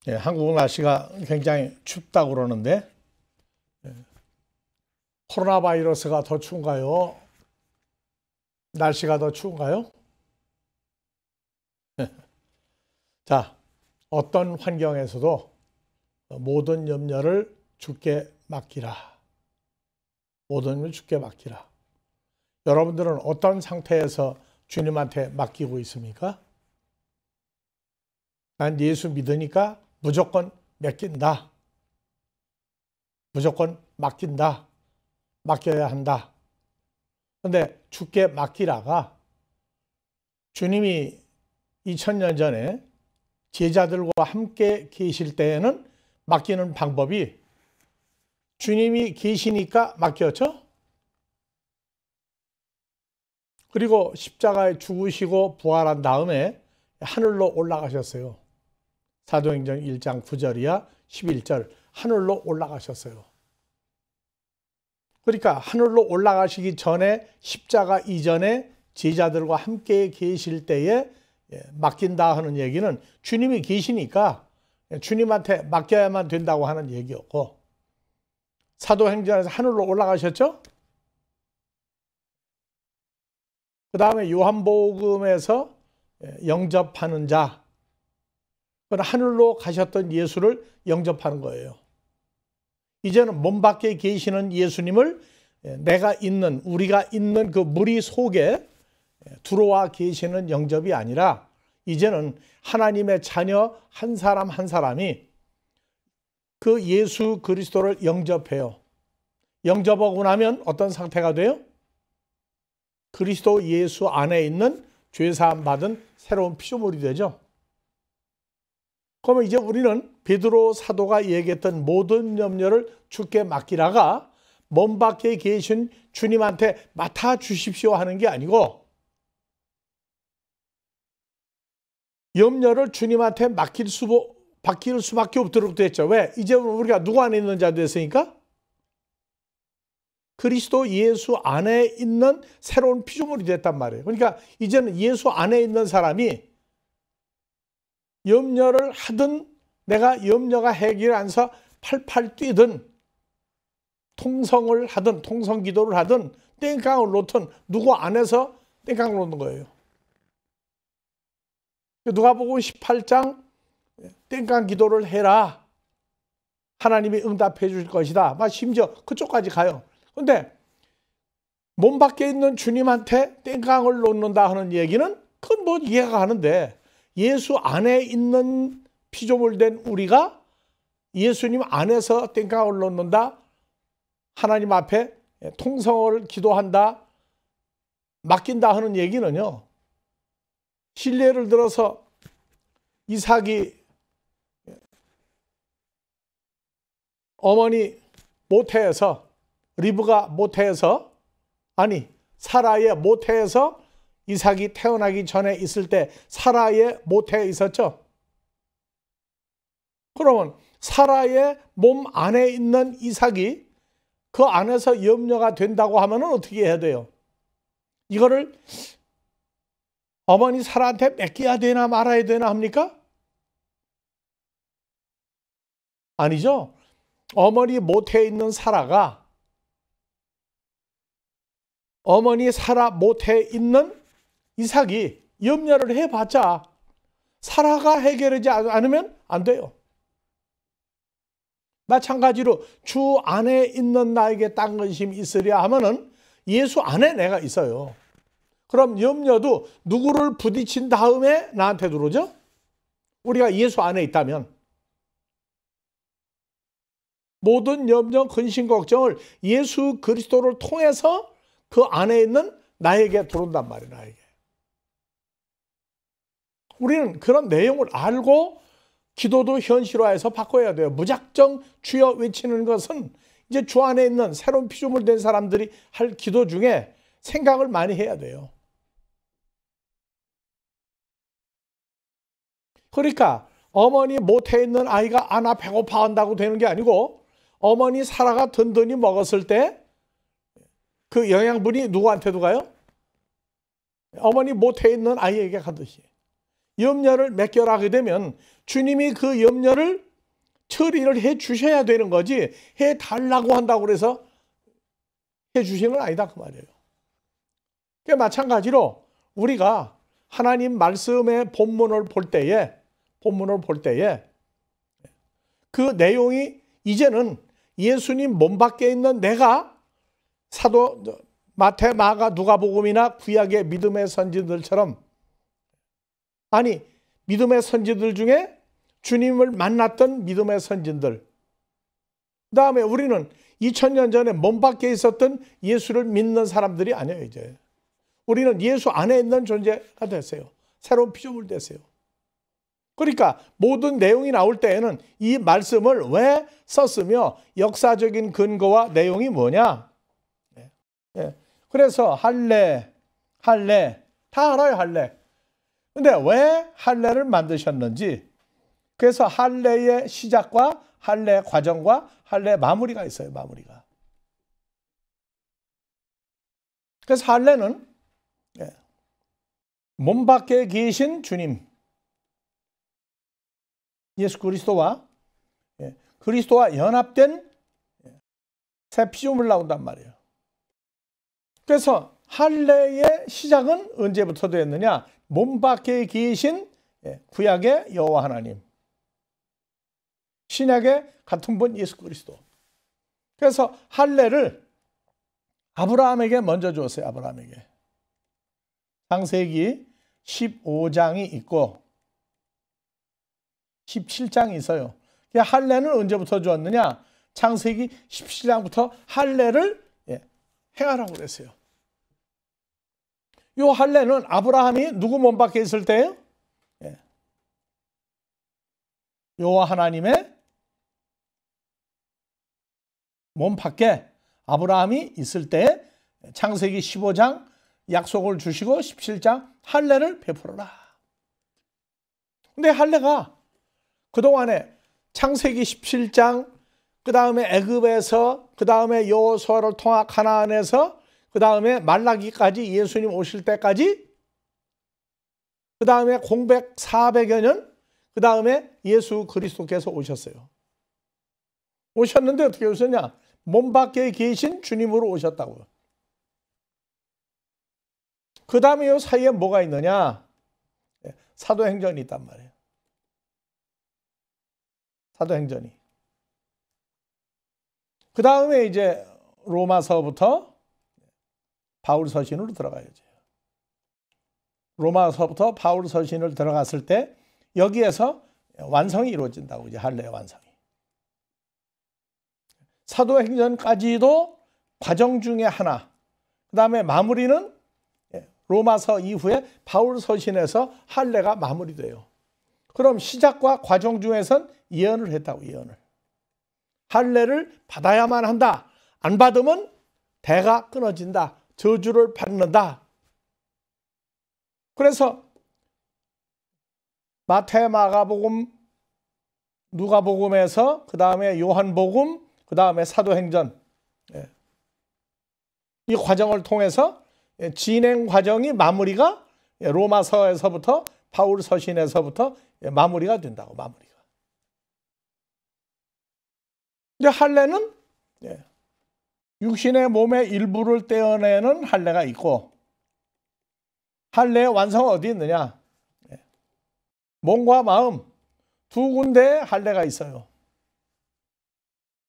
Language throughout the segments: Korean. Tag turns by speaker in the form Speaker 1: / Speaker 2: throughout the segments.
Speaker 1: 예, 한국 날씨가 굉장히 춥다고 그러는데 코로나 바이러스가 더 추운가요? 날씨가 더 추운가요? 자, 어떤 환경에서도 모든 염려를 주께 맡기라. 모든 염려를 주께 맡기라. 여러분들은 어떤 상태에서 주님한테 맡기고 있습니까? 난 예수 믿으니까 무조건 맡긴다. 무조건 맡긴다. 맡겨야 한다. 그런데 주께 맡기라가 주님이 2000년 전에 제자들과 함께 계실 때에는 맡기는 방법이 주님이 계시니까 맡겼죠. 그리고 십자가에 죽으시고 부활한 다음에 하늘로 올라가셨어요. 사도행전 1장 9절이야 11절 하늘로 올라가셨어요. 그러니까 하늘로 올라가시기 전에 십자가 이전에 제자들과 함께 계실 때에 맡긴다 하는 얘기는 주님이 계시니까 주님한테 맡겨야만 된다고 하는 얘기였고, 사도행전에서 하늘로 올라가셨죠? 그 다음에 요한복음에서 영접하는 자, 그건 하늘로 가셨던 예수를 영접하는 거예요. 이제는 몸 밖에 계시는 예수님을 내가 있는, 우리가 있는 그 무리 속에 들어와 계시는 영접이 아니라 이제는 하나님의 자녀 한 사람 한 사람이 그 예수 그리스도를 영접해요. 영접하고 나면 어떤 상태가 돼요? 그리스도 예수 안에 있는 죄사함 받은 새로운 피조물이 되죠. 그러면 이제 우리는 베드로 사도가 얘기했던 모든 염려를 주께 맡기라가 먼 밖에 계신 주님한테 맡아 주십시오 하는 게 아니고, 염려를 주님한테 맡길 수밖에 없도록 됐죠. 왜? 이제 우리가 누구 안에 있는 자 됐으니까? 그리스도 예수 안에 있는 새로운 피조물이 됐단 말이에요. 그러니까 이제는 예수 안에 있는 사람이 염려를 하든 내가 염려가 해결 안 서 팔팔 뛰든 통성을 하든 통성기도를 하든 땡깡을 놓든 누구 안에서 땡깡을 놓는 거예요. 누가복음 18장 땡깡 기도를 해라. 하나님이 응답해 줄 것이다. 심지어 그쪽까지 가요. 그런데 몸 밖에 있는 주님한테 땡깡을 놓는다 하는 얘기는 그건 뭐 이해가 가는데, 예수 안에 있는 피조물 된 우리가 예수님 안에서 땡깡을 놓는다, 하나님 앞에 통성을 기도한다, 맡긴다 하는 얘기는요, 실례를 들어서 이삭이 어머니 모태에서, 리브가 모태에서, 아니 사라의 모태에서 이삭이 태어나기 전에 있을 때 사라의 모태에 있었죠. 그러면 사라의 몸 안에 있는 이삭이 그 안에서 염려가 된다고 하면 어떻게 해야 돼요? 이거를 어머니 사라한테 맡겨야 되나 말아야 되나 합니까? 아니죠. 어머니 모태에 있는 사라가 어머니 사라 모태에 있는 이삭이 염려를 해봤자 사라가 해결하지 않으면 안 돼요. 마찬가지로 주 안에 있는 나에게 딴 근심이 있으랴 하면은 예수 안에 내가 있어요. 그럼 염려도 누구를 부딪힌 다음에 나한테 들어오죠? 우리가 예수 안에 있다면. 모든 염려, 근심, 걱정을 예수 그리스도를 통해서 그 안에 있는 나에게 들어온단 말이에요. 나에게. 우리는 그런 내용을 알고 기도도 현실화해서 바꿔야 돼요. 무작정 주여 외치는 것은 이제 주 안에 있는 새로운 피조물 된 사람들이 할 기도 중에 생각을 많이 해야 돼요. 그러니까 어머니 모태에 있는 아이가 나 배고파 한다고 되는 게 아니고, 어머니 사라가 든든히 먹었을 때 그 영양분이 누구한테도 가요? 어머니 모태에 있는 아이에게 가듯이. 염려를 맺결하게 되면 주님이 그 염려를 처리를 해 주셔야 되는 거지, 해 달라고 한다고 그래서 해 주시는 건 아니다 그 말이에요. 마찬가지로 우리가 하나님 말씀의 본문을 볼 때에 그 내용이 이제는 예수님 몸 밖에 있는 내가 사도 마태, 마가, 누가복음이나 구약의 믿음의 선지들처럼, 아니 믿음의 선지들 중에 주님을 만났던 믿음의 선지들, 그 다음에 우리는 2000년 전에 몸 밖에 있었던 예수를 믿는 사람들이 아니에요. 이제 우리는 예수 안에 있는 존재가 됐어요. 새로운 피조물 됐어요. 그러니까 모든 내용이 나올 때에는 이 말씀을 왜 썼으며 역사적인 근거와 내용이 뭐냐. 그래서 할례 다 알아요. 할례. 근데 왜 할례를 만드셨는지, 그래서 할례의 시작과 할례 과정과 할례 마무리가 있어요. 마무리가. 그래서 할례는 몸 밖에 계신 주님 예수 그리스도와 연합된 새 피조물 나온단 말이에요. 그래서 할례의 시작은 언제부터 됐느냐? 몸 밖에 계신 구약의 여호와 하나님, 신약의 같은 분 예수 그리스도. 그래서 할례를 아브라함에게 먼저 주었어요. 아브라함에게. 창세기 15장이 있고 17장이 있어요. 할례는 언제부터 주었느냐? 창세기 17장부터 할례를 행하라고 그랬어요. 이 할례는 아브라함이 누구 몸 밖에 있을 때예요? 여호와 하나님의 몸 밖에 아브라함이 있을 때 창세기 15장 약속을 주시고 17장 할례를 베풀어라. 근데 할례가 그동안에 창세기 17장, 그 다음에 애굽에서, 그 다음에 여호수아를 통한 가나안에서, 그 다음에 말라기까지 예수님 오실 때까지, 그 다음에 공백 400여 년, 그 다음에 예수 그리스도께서 오셨어요. 오셨는데 어떻게 오셨냐? 몸 밖에 계신 주님으로 오셨다고요. 그 다음에 이 사이에 뭐가 있느냐? 사도행전이 있단 말이에요. 사도행전이. 그 다음에 이제 로마서부터 바울 서신으로 들어가야죠. 로마서부터 바울 서신을 들어갔을 때 여기에서 완성이 이루어진다고, 이제 할례의 완성이. 사도행전까지도 과정 중에 하나. 그 다음에 마무리는 로마서 이후에 바울 서신에서 할례가 마무리돼요. 그럼 시작과 과정 중에선 예언을 했다고, 예언을. 할례를 받아야만 한다. 안 받으면 대가 끊어진다. 저주를 받는다. 그래서 마태, 마가복음, 누가복음에서 그 다음에 요한복음, 그 다음에 사도행전, 이 과정을 통해서 진행 과정이 마무리가 로마서에서부터 바울 서신에서부터 마무리가 된다고, 마무리가. 근데 할례는 육신의 몸의 일부를 떼어내는 할례가 있고, 할례의 완성은 어디 있느냐? 몸과 마음 두 군데에 할례가 있어요.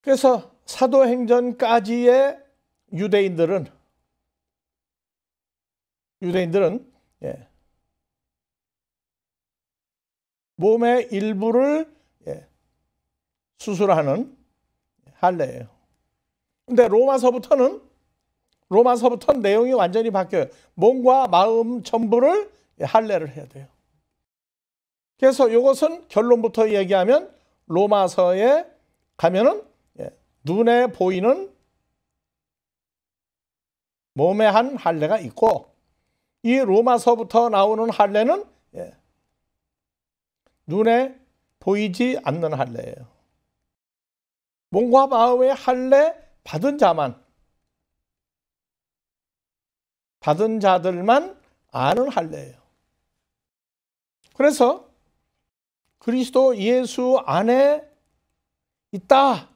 Speaker 1: 그래서 사도행전까지의 유대인들은 몸의 일부를 수술하는 할례예요. 근데 로마서부터는 내용이 완전히 바뀌어요. 몸과 마음 전부를 할례를 해야 돼요. 그래서 이것은 결론부터 얘기하면 로마서에 가면은 눈에 보이는 몸의 한 할례가 있고, 이 로마서부터 나오는 할례는 눈에 보이지 않는 할례예요. 몸과 마음의 할례 받은 자들만 아는 할례예요. 그래서 그리스도 예수 안에 있다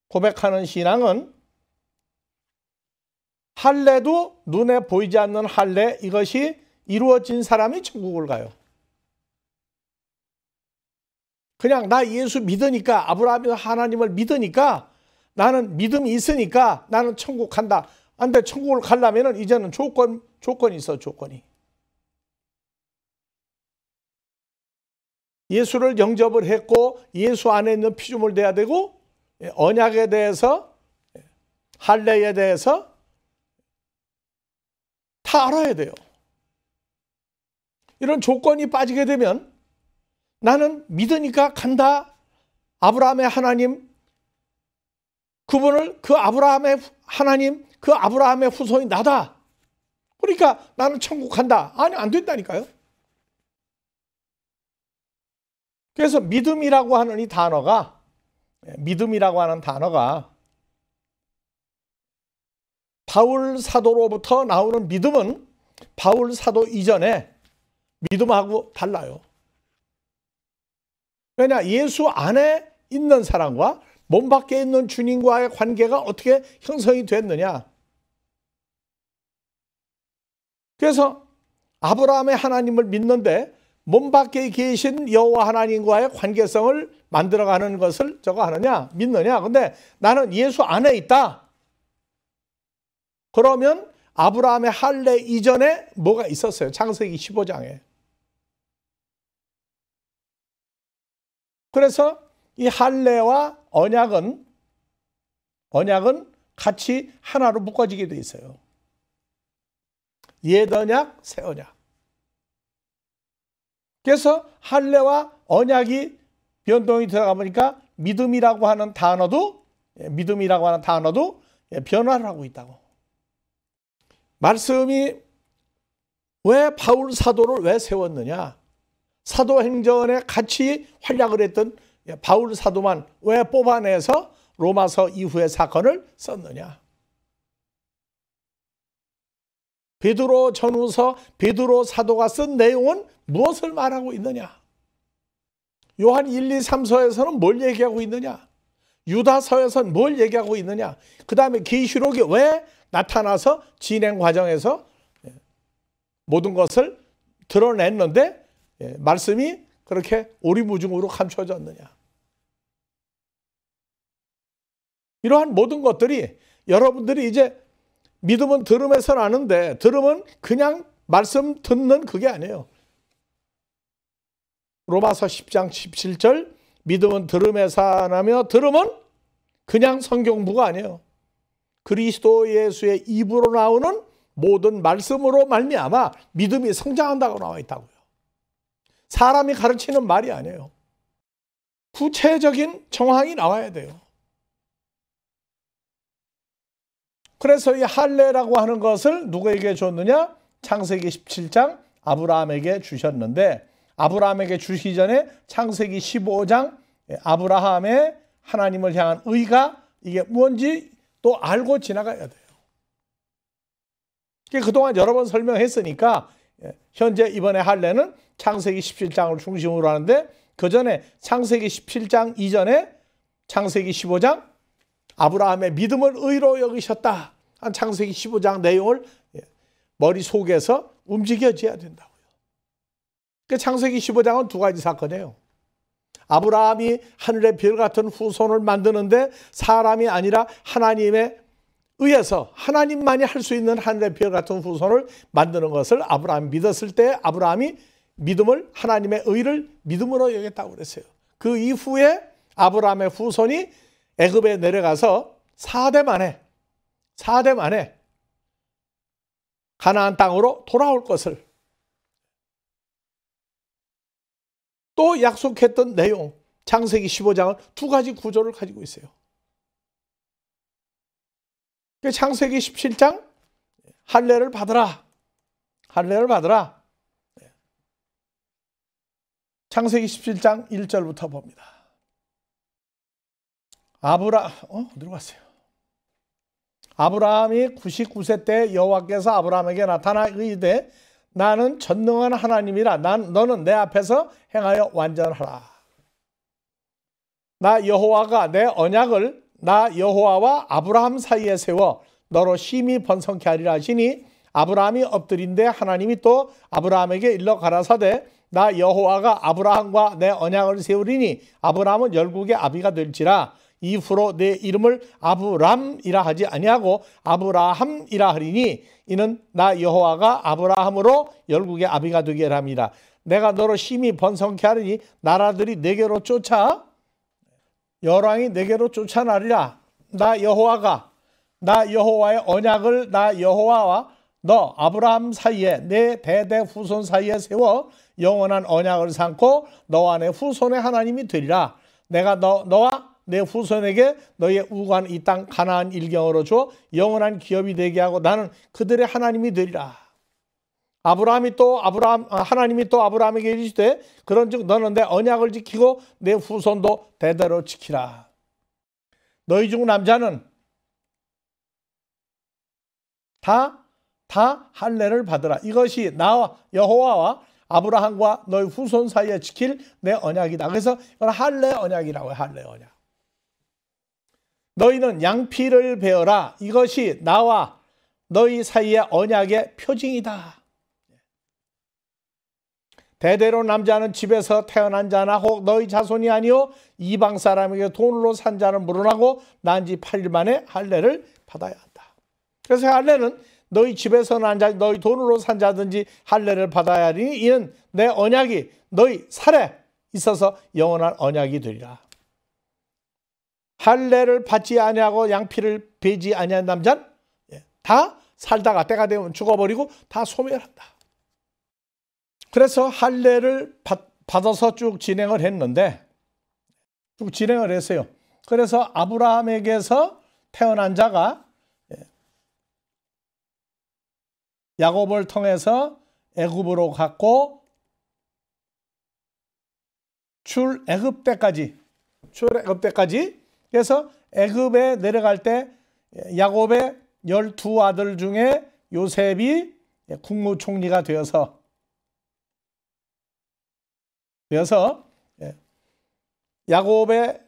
Speaker 1: 고백하는 신앙은 할례도 눈에 보이지 않는 할례, 이것이 이루어진 사람이 천국을 가요. 그냥 나 예수 믿으니까, 아브라함이 하나님을 믿으니까, 나는 믿음이 있으니까 나는 천국 간다. 근데 천국을 가려면 이제는 조건이 있어, 조건이. 예수를 영접을 했고 예수 안에 있는 피조물 돼야 되고, 언약에 대해서, 할례에 대해서 다 알아야 돼요. 이런 조건이 빠지게 되면 나는 믿으니까 간다. 아브라함의 하나님, 그분을, 그 아브라함의 하나님, 그 아브라함의 후손이 나다. 그러니까 나는 천국 간다. 아니, 안 된다니까요. 그래서 믿음이라고 하는 이 단어가, 믿음이라고 하는 단어가 바울 사도로부터 나오는 믿음은 바울 사도 이전에 믿음하고 달라요. 왜냐, 예수 안에 있는 사람과 몸 밖에 있는 주님과의 관계가 어떻게 형성이 됐느냐. 그래서 아브라함의 하나님을 믿는데 몸 밖에 계신 여호와 하나님과의 관계성을 만들어가는 것을 저거 하느냐, 믿느냐. 근데 나는 예수 안에 있다. 그러면 아브라함의 할례 이전에 뭐가 있었어요? 창세기 15장에. 그래서 이 할례와 언약은 같이 하나로 묶어지게 돼 있어요. 옛 언약, 새 언약. 그래서 할례와 언약이 변동이 들어가 보니까 믿음이라고 하는 단어도 변화를 하고 있다고. 말씀이 왜 바울 사도를 왜 세웠느냐? 사도행전에 같이 활약을 했던 바울 사도만 왜 뽑아내서 로마서 이후의 사건을 썼느냐? 베드로 전후서, 베드로 사도가 쓴 내용은 무엇을 말하고 있느냐? 요한 1, 2, 3서에서는 뭘 얘기하고 있느냐? 유다서에서는 뭘 얘기하고 있느냐? 그 다음에 계시록이 왜 나타나서 진행 과정에서 모든 것을 드러냈는데 말씀이 그렇게 오리무중으로 감춰졌느냐? 이러한 모든 것들이 여러분들이 이제 믿음은 들음에서 나는데, 들음은 그냥 말씀 듣는 그게 아니에요. 로마서 10장 17절, 믿음은 들음에서 나며 들음은 그냥 성경부가 아니에요. 그리스도 예수의 입으로 나오는 모든 말씀으로 말미암아 믿음이 성장한다고 나와 있다고요. 사람이 가르치는 말이 아니에요. 구체적인 정황이 나와야 돼요. 그래서 이 할례라고 하는 것을 누구에게 줬느냐? 창세기 17장 아브라함에게 주셨는데, 아브라함에게 주시기 전에 창세기 15장 아브라함의 하나님을 향한 의가 이게 뭔지 또 알고 지나가야 돼요. 그동안 여러 번 설명했으니까 현재 이번에 할례는 창세기 17장을 중심으로 하는데, 그 전에 창세기 17장 이전에 창세기 15장 아브라함의 믿음을 의로 여기셨다 한 창세기 15장 내용을 머릿속에서 움직여져야 된다고요. 창세기 15장은 두 가지 사건이에요. 아브라함이 하늘의 별 같은 후손을 만드는데 사람이 아니라 하나님에 의해서 하나님만이 할 수 있는 하늘의 별 같은 후손을 만드는 것을 아브라함이 믿었을 때 아브라함이 믿음을, 하나님의 의를 믿음으로 여겼다고 그랬어요. 그 이후에 아브라함의 후손이 애굽에 내려가서 4대 만에 가나안 땅으로 돌아올 것을 또 약속했던 내용, 창세기 15장은 두 가지 구조를 가지고 있어요. 창세기 17장 할례를 받으라. 창세기 17장 1절부터 봅니다. 어디로 갔어요? 아브라함이 99세 때 여호와께서 아브라함에게 나타나 이르되 나는 전능한 하나님이라. 너는 내 앞에서 행하여 완전하라. 나 여호와가 내 언약을 나 여호와와 아브라함 사이에 세워 너로 심히 번성케 하리라 하시니 아브라함이 엎드린데 하나님이 또 아브라함에게 일러 가라사대 나 여호와가 아브라함과 내 언약을 세우리니 아브라함은 열국의 아비가 될지라. 이후로 내 이름을 아브람이라 하지 아니하고 아브라함이라 하리니 이는 나 여호와가 아브라함으로 열국의 아비가 되게 함이라. 내가 너로 심히 번성케 하리니 나라들이 내게로 쫓아 열왕이 내게로 쫓아나리라. 나 여호와의 언약을 나 여호와와 너 아브라함 사이에 내 대대 후손 사이에 세워 영원한 언약을 삼고 너와 내 후손의 하나님이 되리라. 내가 너와 내 후손에게 너의 우관 이 땅 가나안 일경으로 줘 영원한 기업이 되게 하고 나는 그들의 하나님이 되리라. 하나님이 또 아브라함에게 이르시되 그런즉 너는 내 언약을 지키고 내 후손도 대대로 지키라. 너희 중 남자는 다 할례를 받으라. 이것이 나와 여호와와 아브라함과 너희 후손 사이에 지킬 내 언약이다. 그래서 이건 할례 언약이라고 해요. 할례 언약. 너희는 양피를 베어라. 이것이 나와 너희 사이의 언약의 표징이다. 대대로 남자는 집에서 태어난 자나 혹 너희 자손이 아니요 이방 사람에게 돈으로 산 자는 물어나고 난 지 8일 만에 할례를 받아야 한다. 그래서 할례는 너희 집에서 난 자, 너희 돈으로 산 자든지 할례를 받아야 하리니 이는 내 언약이 너희 살에 있어서 영원한 언약이 되리라. 할례를 받지 아니하고 양피를 베지 아니한 남자는 다 살다가 때가 되면 죽어버리고 다 소멸한다. 그래서 할례를 받아서 쭉 진행을 했는데 쭉 진행을 했어요. 그래서 아브라함에게서 태어난 자가 야곱을 통해서 애굽으로 갔고 출애굽 때까지 그래서 애굽에 내려갈 때 야곱의 12아들 중에 요셉이 국무총리가 되어서 야곱의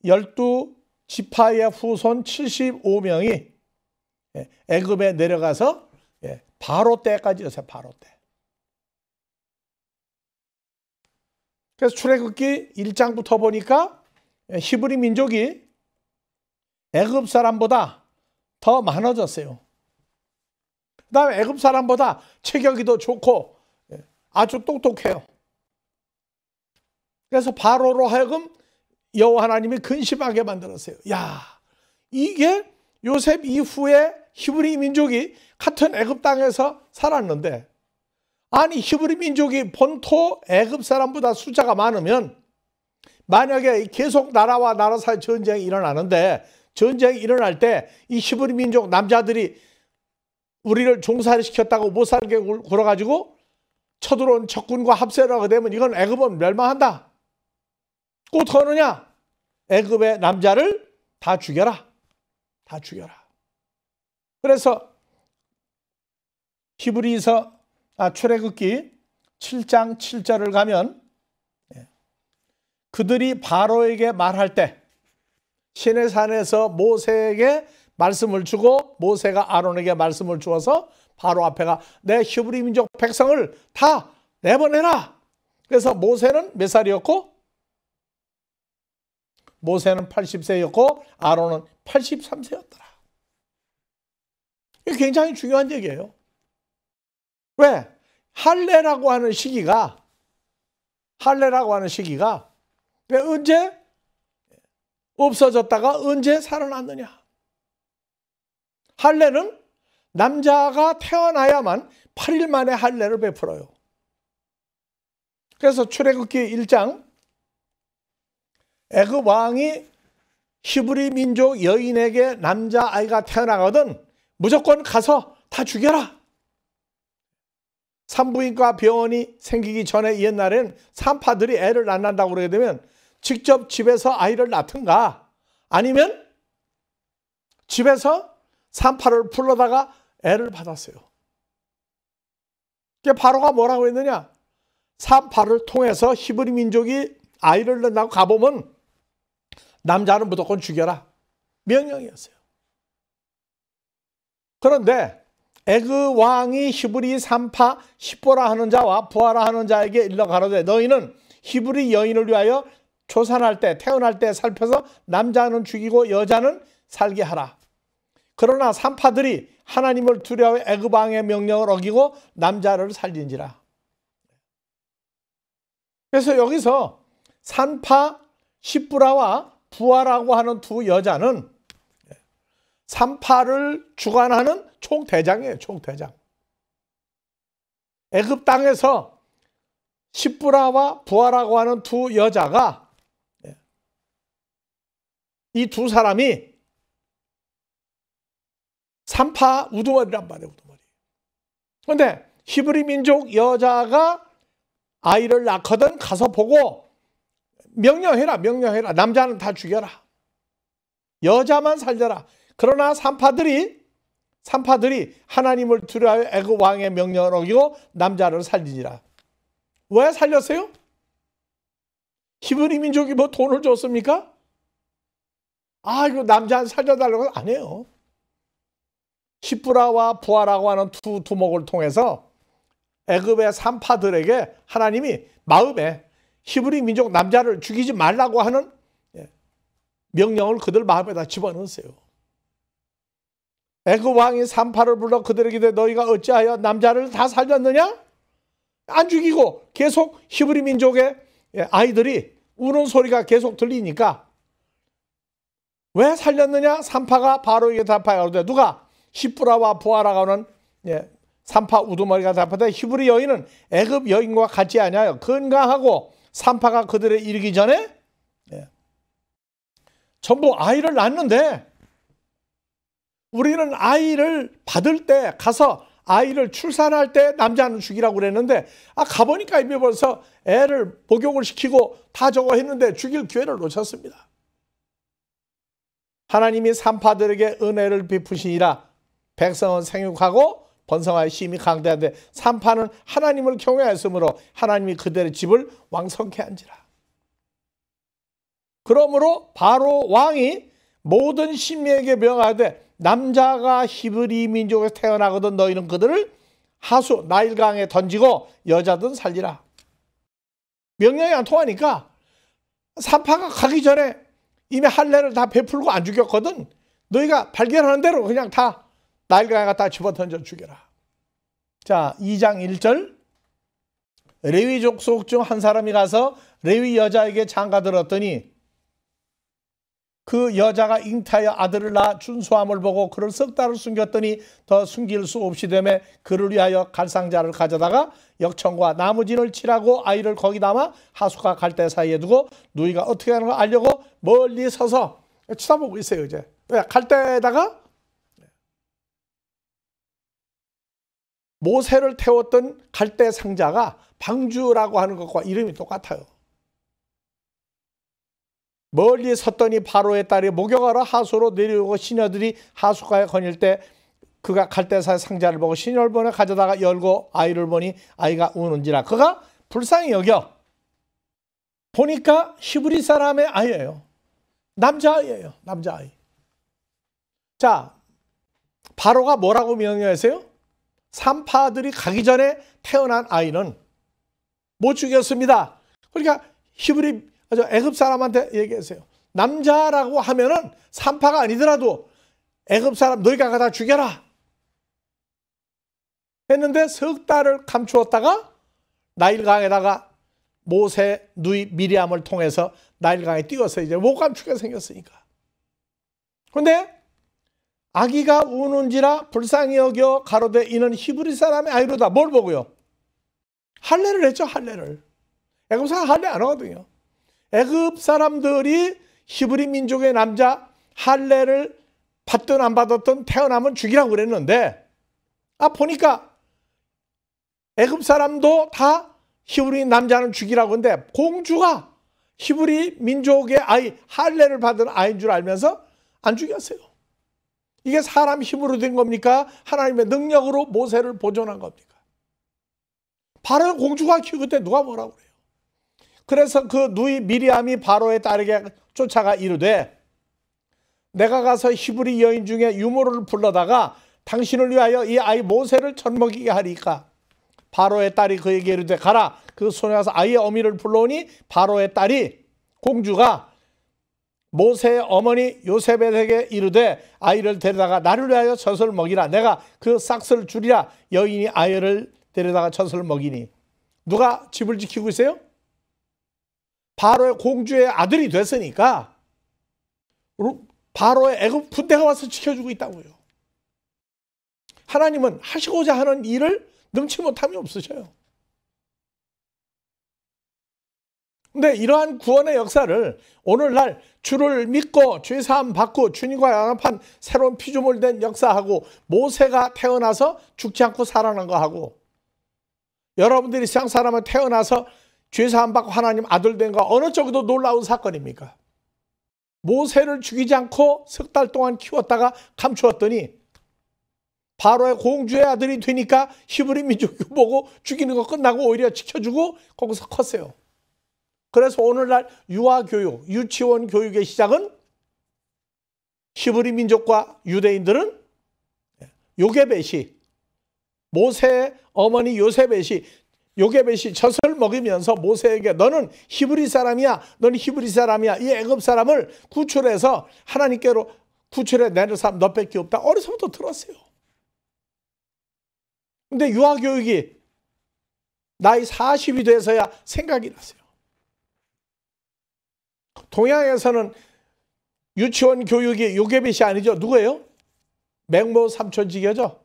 Speaker 1: 12지파의 후손 75명이 애굽에 내려가서 바로 때까지였어요. 바로 때. 그래서 출애굽기 1장부터 보니까 히브리 민족이 애굽 사람보다 더 많아졌어요. 그 다음에 애굽 사람보다 체격이 더 좋고 아주 똑똑해요. 그래서 바로로 하여금 여호와 하나님이 근심하게 만들었어요. 야, 이게 요셉 이후에 히브리 민족이 같은 애굽 땅에서 살았는데 아니 히브리 민족이 본토 애굽 사람보다 숫자가 많으면 만약에 계속 나라와 나라 사이 전쟁이 일어나는데 전쟁이 일어날 때 이 히브리 민족 남자들이 우리를 종살이 시켰다고 못 살게 굴어가지고 쳐들어온 적군과 합세를 하게 되면 이건 애굽은 멸망한다. 어떻게 하느냐? 애굽의 남자를 다 죽여라. 다 죽여라. 그래서 출애굽기 7장 7절을 가면 그들이 바로에게 말할 때 시내산에서 모세에게 말씀을 주고 모세가 아론에게 말씀을 주어서 바로 앞에가 내 히브리 민족 백성을 다 내보내라. 그래서 모세는 몇 살이었고? 모세는 80세였고 아론은 83세였더라. 이게 굉장히 중요한 얘기예요. 왜? 할례라고 하는 시기가 왜 언제 없어졌다가 언제 살아났느냐? 할례는 남자가 태어나야만 8일 만에 할례를 베풀어요. 그래서 출애굽기 1장 애굽 왕이 히브리 민족 여인에게 남자아이가 태어나거든 무조건 가서 다 죽여라. 산부인과 병원이 생기기 전에 옛날에는 산파들이 애를 안 낳는다고 그러게 되면 직접 집에서 아이를 낳든가 아니면 집에서 산파를 불러다가 애를 받았어요. 바로가 뭐라고 했느냐? 산파를 통해서 히브리 민족이 아이를 낳는다고 가보면 남자는 무조건 죽여라. 명령이었어요. 그런데 애굽 왕이 히브리 산파 십보라 하는 자와 부하라 하는 자에게 일러 가로되 너희는 히브리 여인을 위하여 초산할 때 태어날 때 살펴서 남자는 죽이고 여자는 살게 하라. 그러나 산파들이 하나님을 두려워 애굽 왕의 명령을 어기고 남자를 살린지라. 그래서 여기서 산파 십부라와 부하라고 하는 두 여자는 산파를 주관하는 총대장이에요. 총대장. 애굽 땅에서 십부라와 부하라고 하는 두 여자가 이 두 사람이 산파 우두머리란 말이에요. 우두머리. 그런데 히브리 민족 여자가 아이를 낳거든 가서 보고 명령해라. 명령해라. 남자는 다 죽여라. 여자만 살려라. 그러나 산파들이 하나님을 두려워 애굽 왕의 명령을 어기고 남자를 살리니라. 왜 살렸어요? 히브리 민족이 뭐 돈을 줬습니까? 이거 남자 살려달라고 안 해요. 십부라와 부하라고 하는 두 두목을 통해서 애굽의 산파들에게 하나님이 마음에 히브리 민족 남자를 죽이지 말라고 하는 명령을 그들 마음에다 집어넣었어요. 애굽 왕이 산파를 불러 그들에게 이르되 너희가 어찌하여 남자를 다 살렸느냐? 안 죽이고 계속 히브리 민족의 아이들이 우는 소리가 계속 들리니까 왜 살렸느냐? 산파가 바로에게 답하여 가로되 누가 십부라와 부하라고 하는 산파 우두머리가 답하되 히브리 여인은 애굽 여인과 같지 아니하여 건강하고 산파가 그들에 이르기 전에 전부 아이를 낳는데 우리는 아이를 받을 때 가서 아이를 출산할 때 남자는 죽이라고 그랬는데 가보니까 이미 벌써 애를 복용을 시키고 다 저거 했는데 죽일 기회를 놓쳤습니다. 하나님이 산파들에게 은혜를 베푸시니라. 백성은 생육하고 번성하여 심히 강대한데 산파는 하나님을 경외하였으므로 하나님이 그들의 집을 왕성케 한지라. 그러므로 바로 왕이 모든 신미에게 명하되 남자가 히브리 민족에서 태어나거든 너희는 그들을 하수 나일강에 던지고 여자든 살리라. 명령이 안 통하니까 산파가 가기 전에 이미 할례를 다 베풀고 안 죽였거든. 너희가 발견하는 대로 그냥 다 나일강에 갖다 집어던져 죽여라. 자, 2장 1절 레위 족속 중 한 사람이 가서 레위 여자에게 장가들었더니 그 여자가 잉타하여 아들을 낳아 준수함을 보고 그를 석 달을 숨겼더니 더 숨길 수 없이 되매 그를 위하여 갈상자를 가져다가 역청과 나무진을 칠하고 아이를 거기 담아 하수가 갈대 사이에 두고 누이가 어떻게 하는 걸 알려고 멀리 서서 쳐다보고 있어요. 이제 왜? 갈대에다가 모세를 태웠던 갈대 상자가 방주라고 하는 것과 이름이 똑같아요. 멀리 섰더니 바로의 딸이 목욕하러 하수로 내려오고 시녀들이 하수가에 거닐 때 그가 갈대사의 상자를 보고 시녀를 가져다가 열고 아이를 보니 아이가 우는지라. 그가 불쌍히 여겨 보니까 히브리 사람의 아이예요. 남자아이예요. 남자아이. 자, 바로가 뭐라고 명령했어요? 산파들이 가기 전에 태어난 아이는 못 죽였습니다. 그러니까 애굽 사람한테 얘기했어요. 남자라고 하면은 산파가 아니더라도 애굽 사람 너희가 가다 죽여라 했는데 석 달을 감추었다가 나일강에다가 모세 누이 미리암을 통해서 나일강에 띄워서 이제 못 감추게 생겼으니까. 그런데 아기가 우는지라 불쌍히 여겨 가로되 이는 히브리 사람의 아이로다. 뭘 보고요? 할례를 했죠. 할례를. 애굽 사람 할례 안 하거든요. 애굽 사람들이 히브리 민족의 남자 할례를 받든 안 받았든 태어나면 죽이라고 그랬는데 보니까 애굽 사람도 다 히브리 남자는 죽이라고 했는데 공주가 히브리 민족의 아이 할례를 받은 아이인 줄 알면서 안 죽였어요. 이게 사람 힘으로 된 겁니까? 하나님의 능력으로 모세를 보존한 겁니까? 바로의 공주가 키울 때 누가 뭐라고 그래요. 그래서 그 누이 미리암이 바로의 딸에게 쫓아가 이르되 내가 가서 히브리 여인 중에 유모를 불러다가 당신을 위하여 이 아이 모세를 젖먹이게 하리까. 바로의 딸이 그에게 이르되 가라. 그 손에 가서 아이의 어미를 불러오니 바로의 딸이 공주가 모세의 어머니 요셉에게 이르되 아이를 데려다가 나를 위하여 젖을 먹이라. 내가 그 싹스를 주리라. 여인이 아이를 데려다가 젖을 먹이니. 누가 집을 지키고 있어요? 바로의 공주의 아들이 됐으니까 바로의 애굽 군대가 와서 지켜주고 있다고요. 하나님은 하시고자 하는 일을 능치 못함이 없으셔요. 근데 이러한 구원의 역사를 오늘날 주를 믿고 죄사함 받고 주님과 연합한 새로운 피조물 된 역사하고 모세가 태어나서 죽지 않고 살아난 거하고 여러분들이 세상 사람은 태어나서 죄사함 받고 하나님 아들 된 거 어느 쪽이 더 놀라운 사건입니까? 모세를 죽이지 않고 석 달 동안 키웠다가 감추었더니 바로의 공주의 아들이 되니까 히브리 민족이 보고 죽이는 거 끝나고 오히려 지켜주고 거기서 컸어요. 그래서 오늘날 유아교육, 유치원 교육의 시작은 히브리 민족과 유대인들은 요게벳이 모세의 어머니 요셉벳이 요게벳이 젖을 먹이면서 모세에게 너는 히브리 사람이야. 너는 히브리 사람이야. 이 애굽 사람을 구출해서 하나님께로 구출해 내는 사람 너밖에 없다. 어려서부터 들었어요. 근데 유아교육이 나이 40이 돼서야 생각이 났어요. 동양에서는 유치원 교육이 요게벳이 아니죠. 누구예요? 맹모 삼촌지교죠.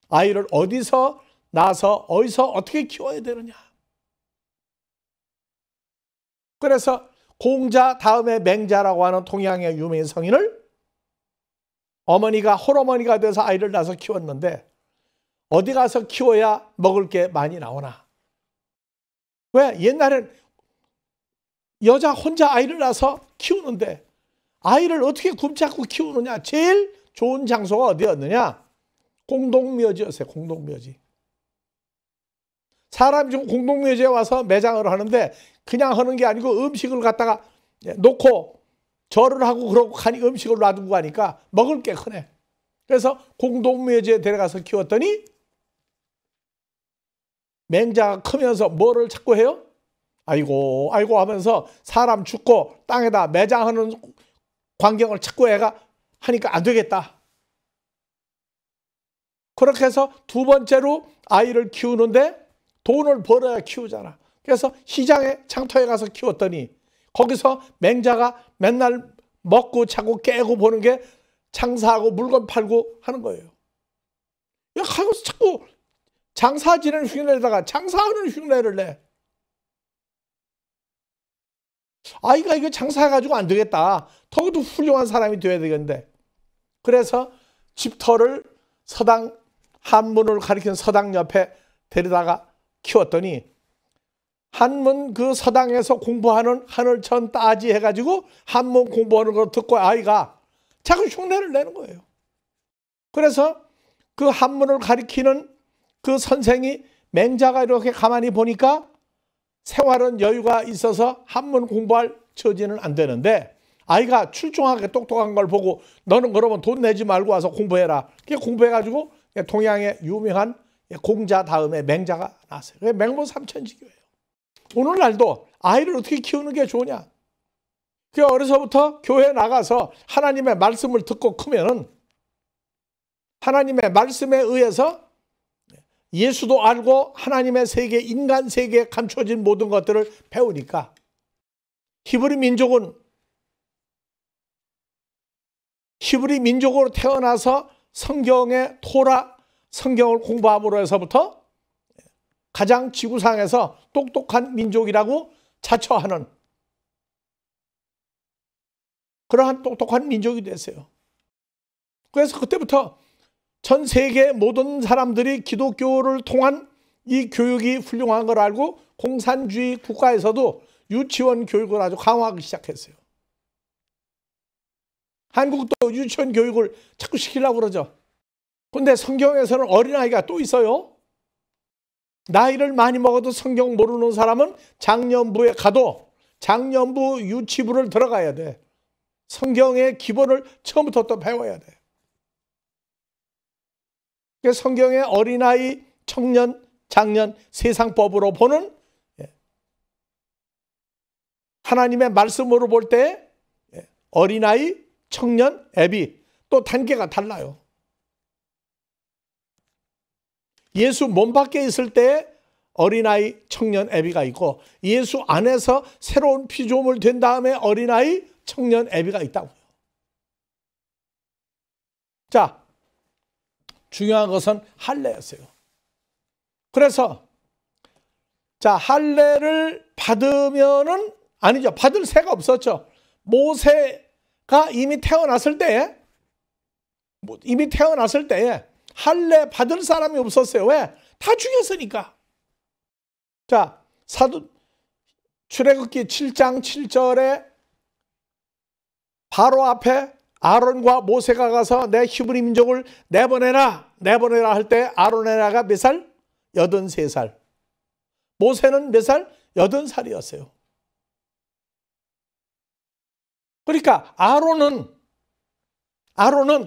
Speaker 1: 아이를 어디서 낳아서 어디서 어떻게 키워야 되느냐. 그래서 공자 다음에 맹자라고 하는 동양의 유명한 성인을 어머니가 홀어머니가 돼서 아이를 낳아서 키웠는데 어디 가서 키워야 먹을 게 많이 나오나. 왜? 옛날엔 여자 혼자 아이를 낳아서 키우는데 아이를 어떻게 굶지 않고 키우느냐. 제일 좋은 장소가 어디였느냐. 공동묘지였어요. 공동묘지. 사람이 좀 공동묘지에 와서 매장을 하는데 그냥 하는 게 아니고 음식을 갖다가 놓고 절을 하고 그러고 가니 음식을 놔두고 가니까 먹을 게 크네. 그래서 공동묘지에 데려가서 키웠더니 맹자가 크면서 뭐를 자꾸 해요? 아이고 아이고 하면서 사람 죽고 땅에다 매장하는 광경을 자꾸 애가 하니까 안 되겠다. 그렇게 해서 두 번째로 아이를 키우는데 돈을 벌어야 키우잖아. 그래서 시장에 장터에 가서 키웠더니 거기서 맹자가 맨날 먹고 자고 깨고 보는 게 장사하고 물건 팔고 하는 거예요. 야, 가서 자꾸 장사 지내는 흉내내다가 장사하는 흉내를 내. 아이가 이거 장사해가지고 안 되겠다. 더욱더 훌륭한 사람이 돼야 되겠는데. 그래서 집터를 서당, 한문을 가리킨 서당 옆에 데려다가 키웠더니 한문 그 서당에서 공부하는 하늘천 따지 해가지고 한문 공부하는 걸 듣고 아이가 자꾸 흉내를 내는 거예요. 그래서 그 한문을 가리키는 그 선생이 맹자가 이렇게 가만히 보니까 생활은 여유가 있어서 한문 공부할 처지는 안 되는데 아이가 출중하게 똑똑한 걸 보고 너는 그러면 돈 내지 말고 와서 공부해라. 그게 공부해가지고 동양의 유명한 공자 다음에 맹자가 나왔어요. 그게 맹모 삼천지교예요. 오늘날도 아이를 어떻게 키우는 게 좋으냐. 그 어려서부터 교회에 나가서 하나님의 말씀을 듣고 크면은 하나님의 말씀에 의해서 예수도 알고 하나님의 세계, 인간 세계에 감춰진 모든 것들을 배우니까 히브리 민족으로 태어나서 성경의 토라, 성경을 공부함으로 해서부터 가장 지구상에서 똑똑한 민족이라고 자처하는 그러한 똑똑한 민족이 됐어요. 그래서 그때부터 전 세계 모든 사람들이 기독교를 통한 이 교육이 훌륭한 걸 알고 공산주의 국가에서도 유치원 교육을 아주 강화하기 시작했어요. 한국도 유치원 교육을 자꾸 시키려고 그러죠. 그런데 성경에서는 어린아이가 또 있어요. 나이를 많이 먹어도 성경 모르는 사람은 장년부에 가도 장년부 유치부를 들어가야 돼. 성경의 기본을 처음부터 또 배워야 돼. 성경의 어린아이, 청년, 장년, 세상법으로 보는 하나님의 말씀으로 볼 때 어린아이, 청년, 애비 또 단계가 달라요. 예수 몸 밖에 있을 때 어린아이, 청년, 애비가 있고 예수 안에서 새로운 피조물 된 다음에 어린아이, 청년, 애비가 있다고요. 자, 중요한 것은 할례였어요. 그래서 자, 할례를 받으면은 아니죠. 받을 새가 없었죠. 모세가 이미 태어났을 때에 할례 받을 사람이 없었어요. 왜? 다 죽였으니까. 자, 출애굽기 7장 7절에 바로 앞에 아론과 모세가 가서 내 히브리 민족을 내보내라 할 때 아론의 나이가 몇 살? 83살. 모세는 몇 살? 80살이었어요. 그러니까 아론은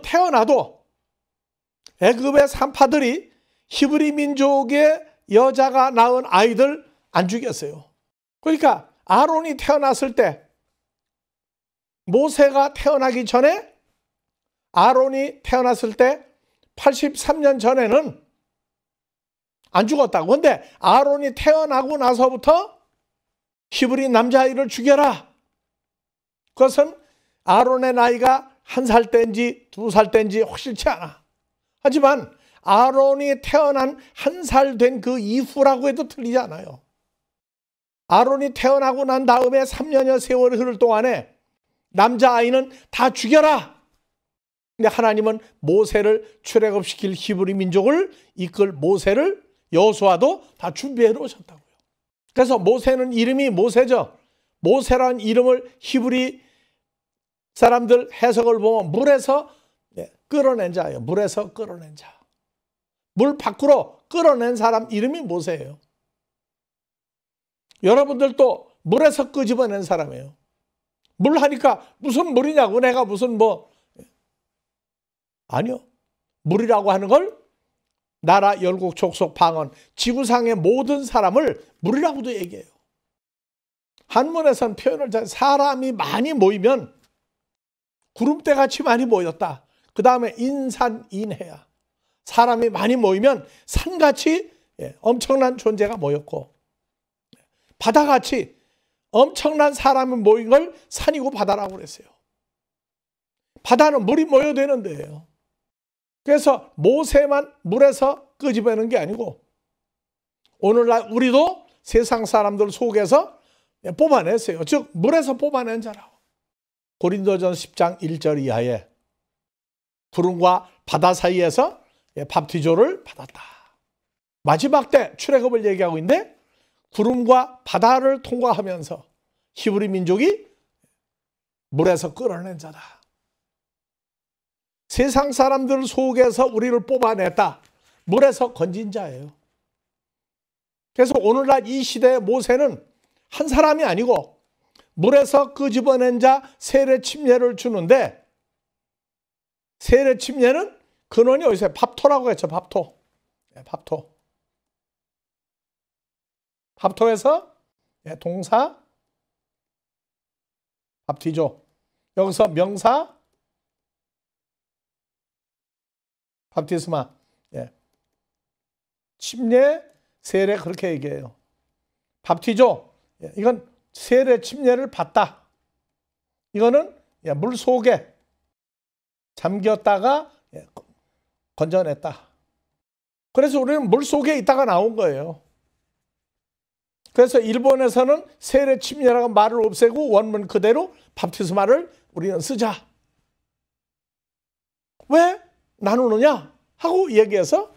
Speaker 1: 태어나도 애굽의 산파들이 히브리 민족의 여자가 낳은 아이들 안 죽였어요. 그러니까 아론이 태어났을 때 모세가 태어나기 전에 아론이 태어났을 때 83년 전에는 안 죽었다고. 근데 아론이 태어나고 나서부터 히브리 남자아이를 죽여라. 그것은 아론의 나이가 1살 때인지 2살 때인지 확실치 않아. 하지만 아론이 태어난 1살 된 그 이후라고 해도 틀리지 않아요. 아론이 태어나고 난 다음에 3년여 세월이 흐를 동안에 남자아이는 다 죽여라. 근데 하나님은 모세를 출애굽시킬 히브리 민족을 이끌 모세를 여호수아도 다 준비해 놓으셨다고요. 그래서 모세는 이름이 모세죠. 모세라는 이름을 히브리 사람들 해석을 보면 물에서 끌어낸 자예요. 물에서 끌어낸 자. 물 밖으로 끌어낸 사람 이름이 모세예요. 여러분들도 물에서 끄집어낸 사람이에요. 물 하니까 무슨 물이냐고 내가 무슨 아니요. 물이라고 하는 걸 나라, 열국, 족속, 방언, 지구상의 모든 사람을 물이라고도 얘기해요. 한문에서는 표현을 사람이 많이 모이면 구름대같이 많이 모였다. 그 다음에 인산인해야. 사람이 많이 모이면 산같이 엄청난 존재가 모였고 바다같이 엄청난 사람이 모인 걸 산이고 바다라고 그랬어요. 바다는 물이 모여되는 데예요. 그래서 모세만 물에서 끄집어내는 게 아니고 오늘날 우리도 세상 사람들 속에서 뽑아냈어요. 즉 물에서 뽑아낸 자라고. 고린도전 10장 1절 이하에 구름과 바다 사이에서 밥티조를 받았다. 마지막 때 출애굽을 얘기하고 있는데 구름과 바다를 통과하면서 히브리 민족이 물에서 끌어낸 자다. 세상 사람들 속에서 우리를 뽑아냈다. 물에서 건진 자예요. 그래서 오늘날 이 시대의 모세는 한 사람이 아니고 물에서 끄집어낸 자 세례 침례를 주는데 세례 침례는 근원이 어디서 밥토라고 했죠. 밥토. 밥토. 밥토에서 동사 밥티조. 여기서 명사 밥티스마. 침례, 세례 그렇게 얘기해요. 밥티조. 이건 세례 침례를 받다. 이거는 물 속에 잠겼다가 건져냈다. 그래서 우리는 물 속에 있다가 나온 거예요. 그래서 일본에서는 세례 침례라는 말을 없애고 원문 그대로 밥티스마를 우리는 쓰자. 왜 나누느냐 하고 얘기해서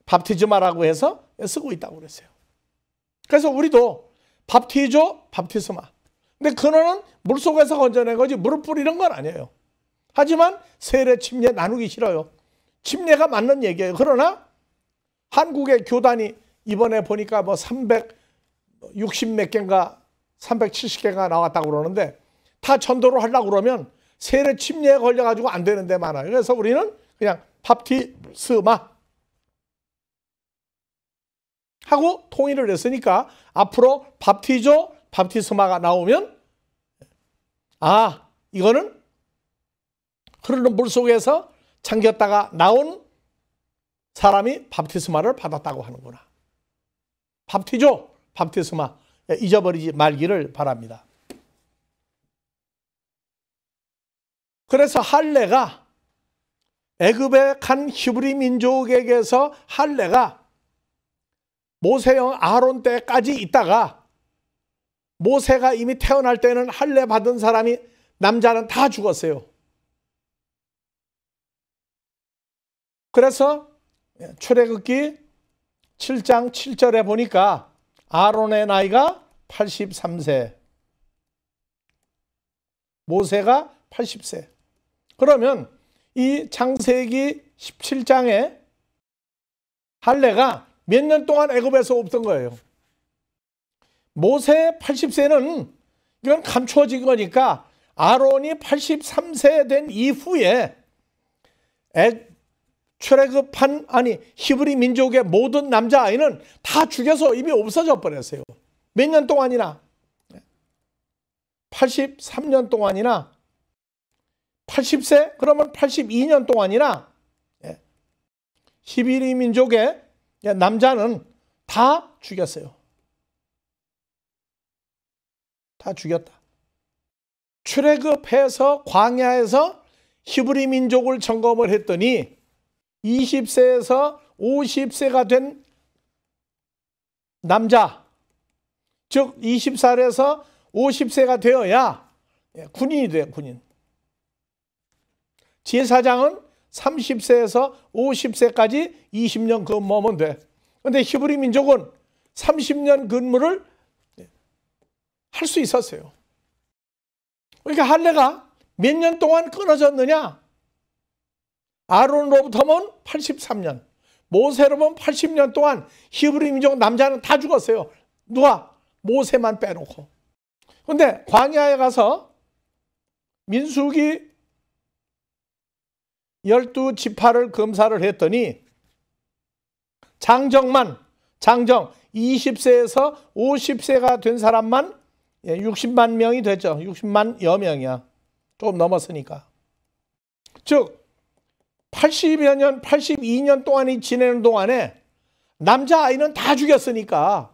Speaker 1: 밥티즈마라고 해서 쓰고 있다고 그랬어요. 그래서 우리도 밥티조, 밥티스마. 근데 근원은 물속에서 건져낸 거지 물을 뿌리는 건 아니에요. 하지만 세례 침례 나누기 싫어요. 침례가 맞는 얘기예요. 그러나 한국의 교단이 이번에 보니까 뭐 360몇 개인가 370개가 나왔다고 그러는데 다 전도를 하려고 그러면 세례 침례에 걸려가지고 안 되는 데 많아요. 그래서 우리는 그냥 밥티스마 하고 통일을 했으니까 앞으로 밥티조, 밥티스마가 나오면 아, 이거는 흐르는 물 속에서 잠겼다가 나온 사람이 밥티스마를 받았다고 하는구나. 밥티조, 밥티스마 잊어버리지 말기를 바랍니다. 그래서 할례가 애굽에 간 히브리 민족에게서 할례가 모세형 아론 때까지 있다가 모세가 이미 태어날 때는 할례 받은 사람이 남자는 다 죽었어요. 그래서 출애굽기 7장 7절에 보니까 아론의 나이가 83세, 모세가 80세. 그러면 이 창세기 17장에 할례가 몇 년 동안 애굽에서 없던 거예요. 모세 80세는 이건 감추어진 거니까 아론이 83세 된 이후에 출애굽한 히브리 민족의 모든 남자아이는 다 죽여서 이미 없어져 버렸어요. 몇 년 동안이나 83년 동안이나 80세 그러면 82년 동안이나 히브리 민족의 남자는 다 죽였어요. 다 죽였다. 출애굽해서 광야에서 히브리 민족을 점검을 했더니 20세에서 50세가 된 남자, 즉 20살에서 50세가 되어야 군인이 돼요. 군인. 제사장은 30세에서 50세까지 20년 근무하면 돼. 그런데 히브리 민족은 30년 근무를 할 수 있었어요. 그러니까 할례가 몇 년 동안 끊어졌느냐? 아론으로부터는 83년, 모세로부터는 80년 동안 히브리 민족 남자는 다 죽었어요. 누가? 모세만 빼놓고. 그런데 광야에 가서 민수기 12지파를 검사를 했더니 장정 20세에서 50세가 된 사람만 60만 명이 됐죠. 60만여 명이야. 조금 넘었으니까. 즉 80여 년, 82년 동안이 지내는 동안에 남자아이는 다 죽였으니까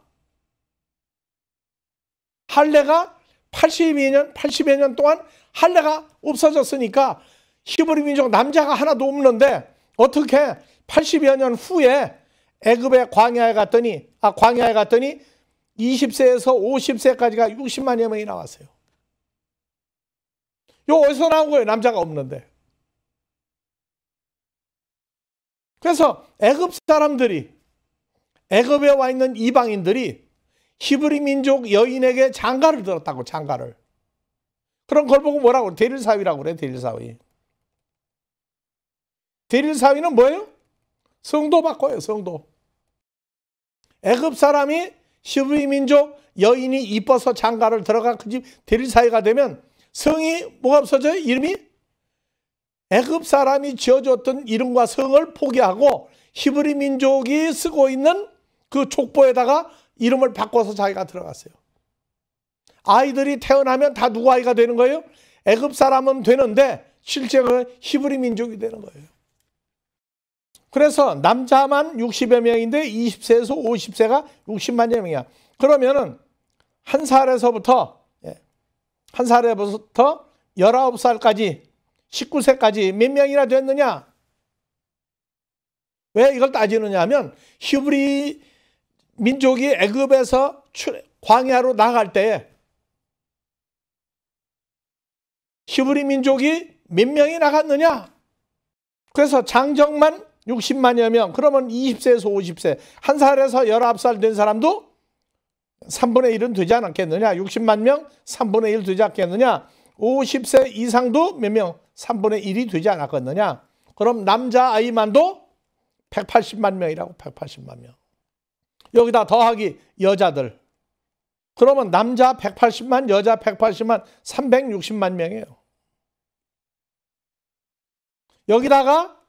Speaker 1: 할례가 82년, 80여 년 동안 할례가 없어졌으니까 히브리 민족 남자가 하나도 없는데 어떻게 80여 년 후에 애굽의 광야에 갔더니 20세에서 50세까지가 60만여 명이 나왔어요. 이거 어디서 나온 거예요? 남자가 없는데. 그래서 애굽 사람들이, 애굽에 와 있는 이방인들이 히브리 민족 여인에게 장가를 들었다고, 장가를. 그런 걸 보고 뭐라고? 대릴사위라고 그래, 대릴사위. 대릴사위는 뭐예요? 성도 바꿔요, 성도. 애굽 사람이 히브리 민족 여인이 이뻐서 장가를 들어가 그 집 대릴사위가 되면 성이 뭐가 없어져요? 이름이? 애굽 사람이 지어줬던 이름과 성을 포기하고 히브리 민족이 쓰고 있는 그 족보에다가 이름을 바꿔서 자기가 들어갔어요. 아이들이 태어나면 다 누구 아이가 되는 거예요? 애굽 사람은 되는데 실제로 히브리 민족이 되는 거예요. 그래서 남자만 60여 명인데 20세에서 50세가 60만여 명이야. 그러면은 한 살에서부터 19살까지 19세까지 몇 명이나 됐느냐? 왜 이걸 따지느냐 하면 히브리 민족이 애굽에서 광야로 나갈 때 히브리 민족이 몇 명이 나갔느냐? 그래서 장정만 60만여 명, 그러면 20세에서 50세, 한 살에서 19살 된 사람도 3분의 1은 되지 않았겠느냐? 60만 명, 3분의 1 되지 않겠느냐? 50세 이상도 몇 명? 3분의 1이 되지 않았겠느냐? 그럼 남자아이만도 180만 명이라고, 180만 명. 여기다 더하기 여자들. 그러면 남자 180만, 여자 180만, 360만 명이에요. 여기다가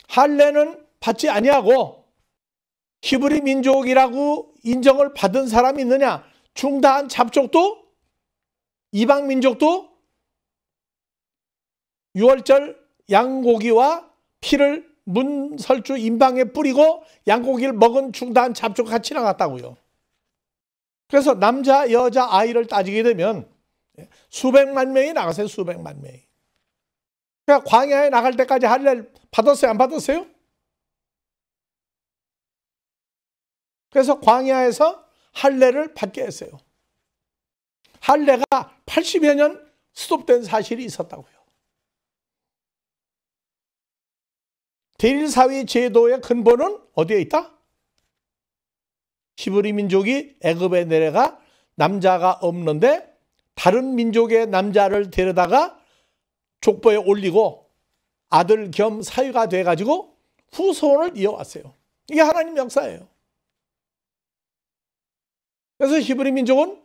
Speaker 1: 할례는 받지 아니하고 히브리 민족이라고 인정을 받은 사람이 있느냐? 중다한 잡족도 이방 민족도 유월절 양고기와 피를 문설주 임방에 뿌리고 양고기를 먹은 중다한 잡족 같이 나갔다고요. 그래서 남자, 여자, 아이를 따지게 되면 수백만 명이 나갔어요. 수백만 명이. 그러니까 광야에 나갈 때까지 할례를 받았어요? 안 받았어요? 그래서 광야에서 할례를 받게 했어요. 할례가 80여 년 스톱된 사실이 있었다고요. 대일사회 제도의 근본은 어디에 있다? 히브리 민족이 애굽에 내려가 남자가 없는데 다른 민족의 남자를 데려다가 족보에 올리고 아들 겸 사위가 돼가지고 후손을 이어왔어요. 이게 하나님 역사예요. 그래서 히브리 민족은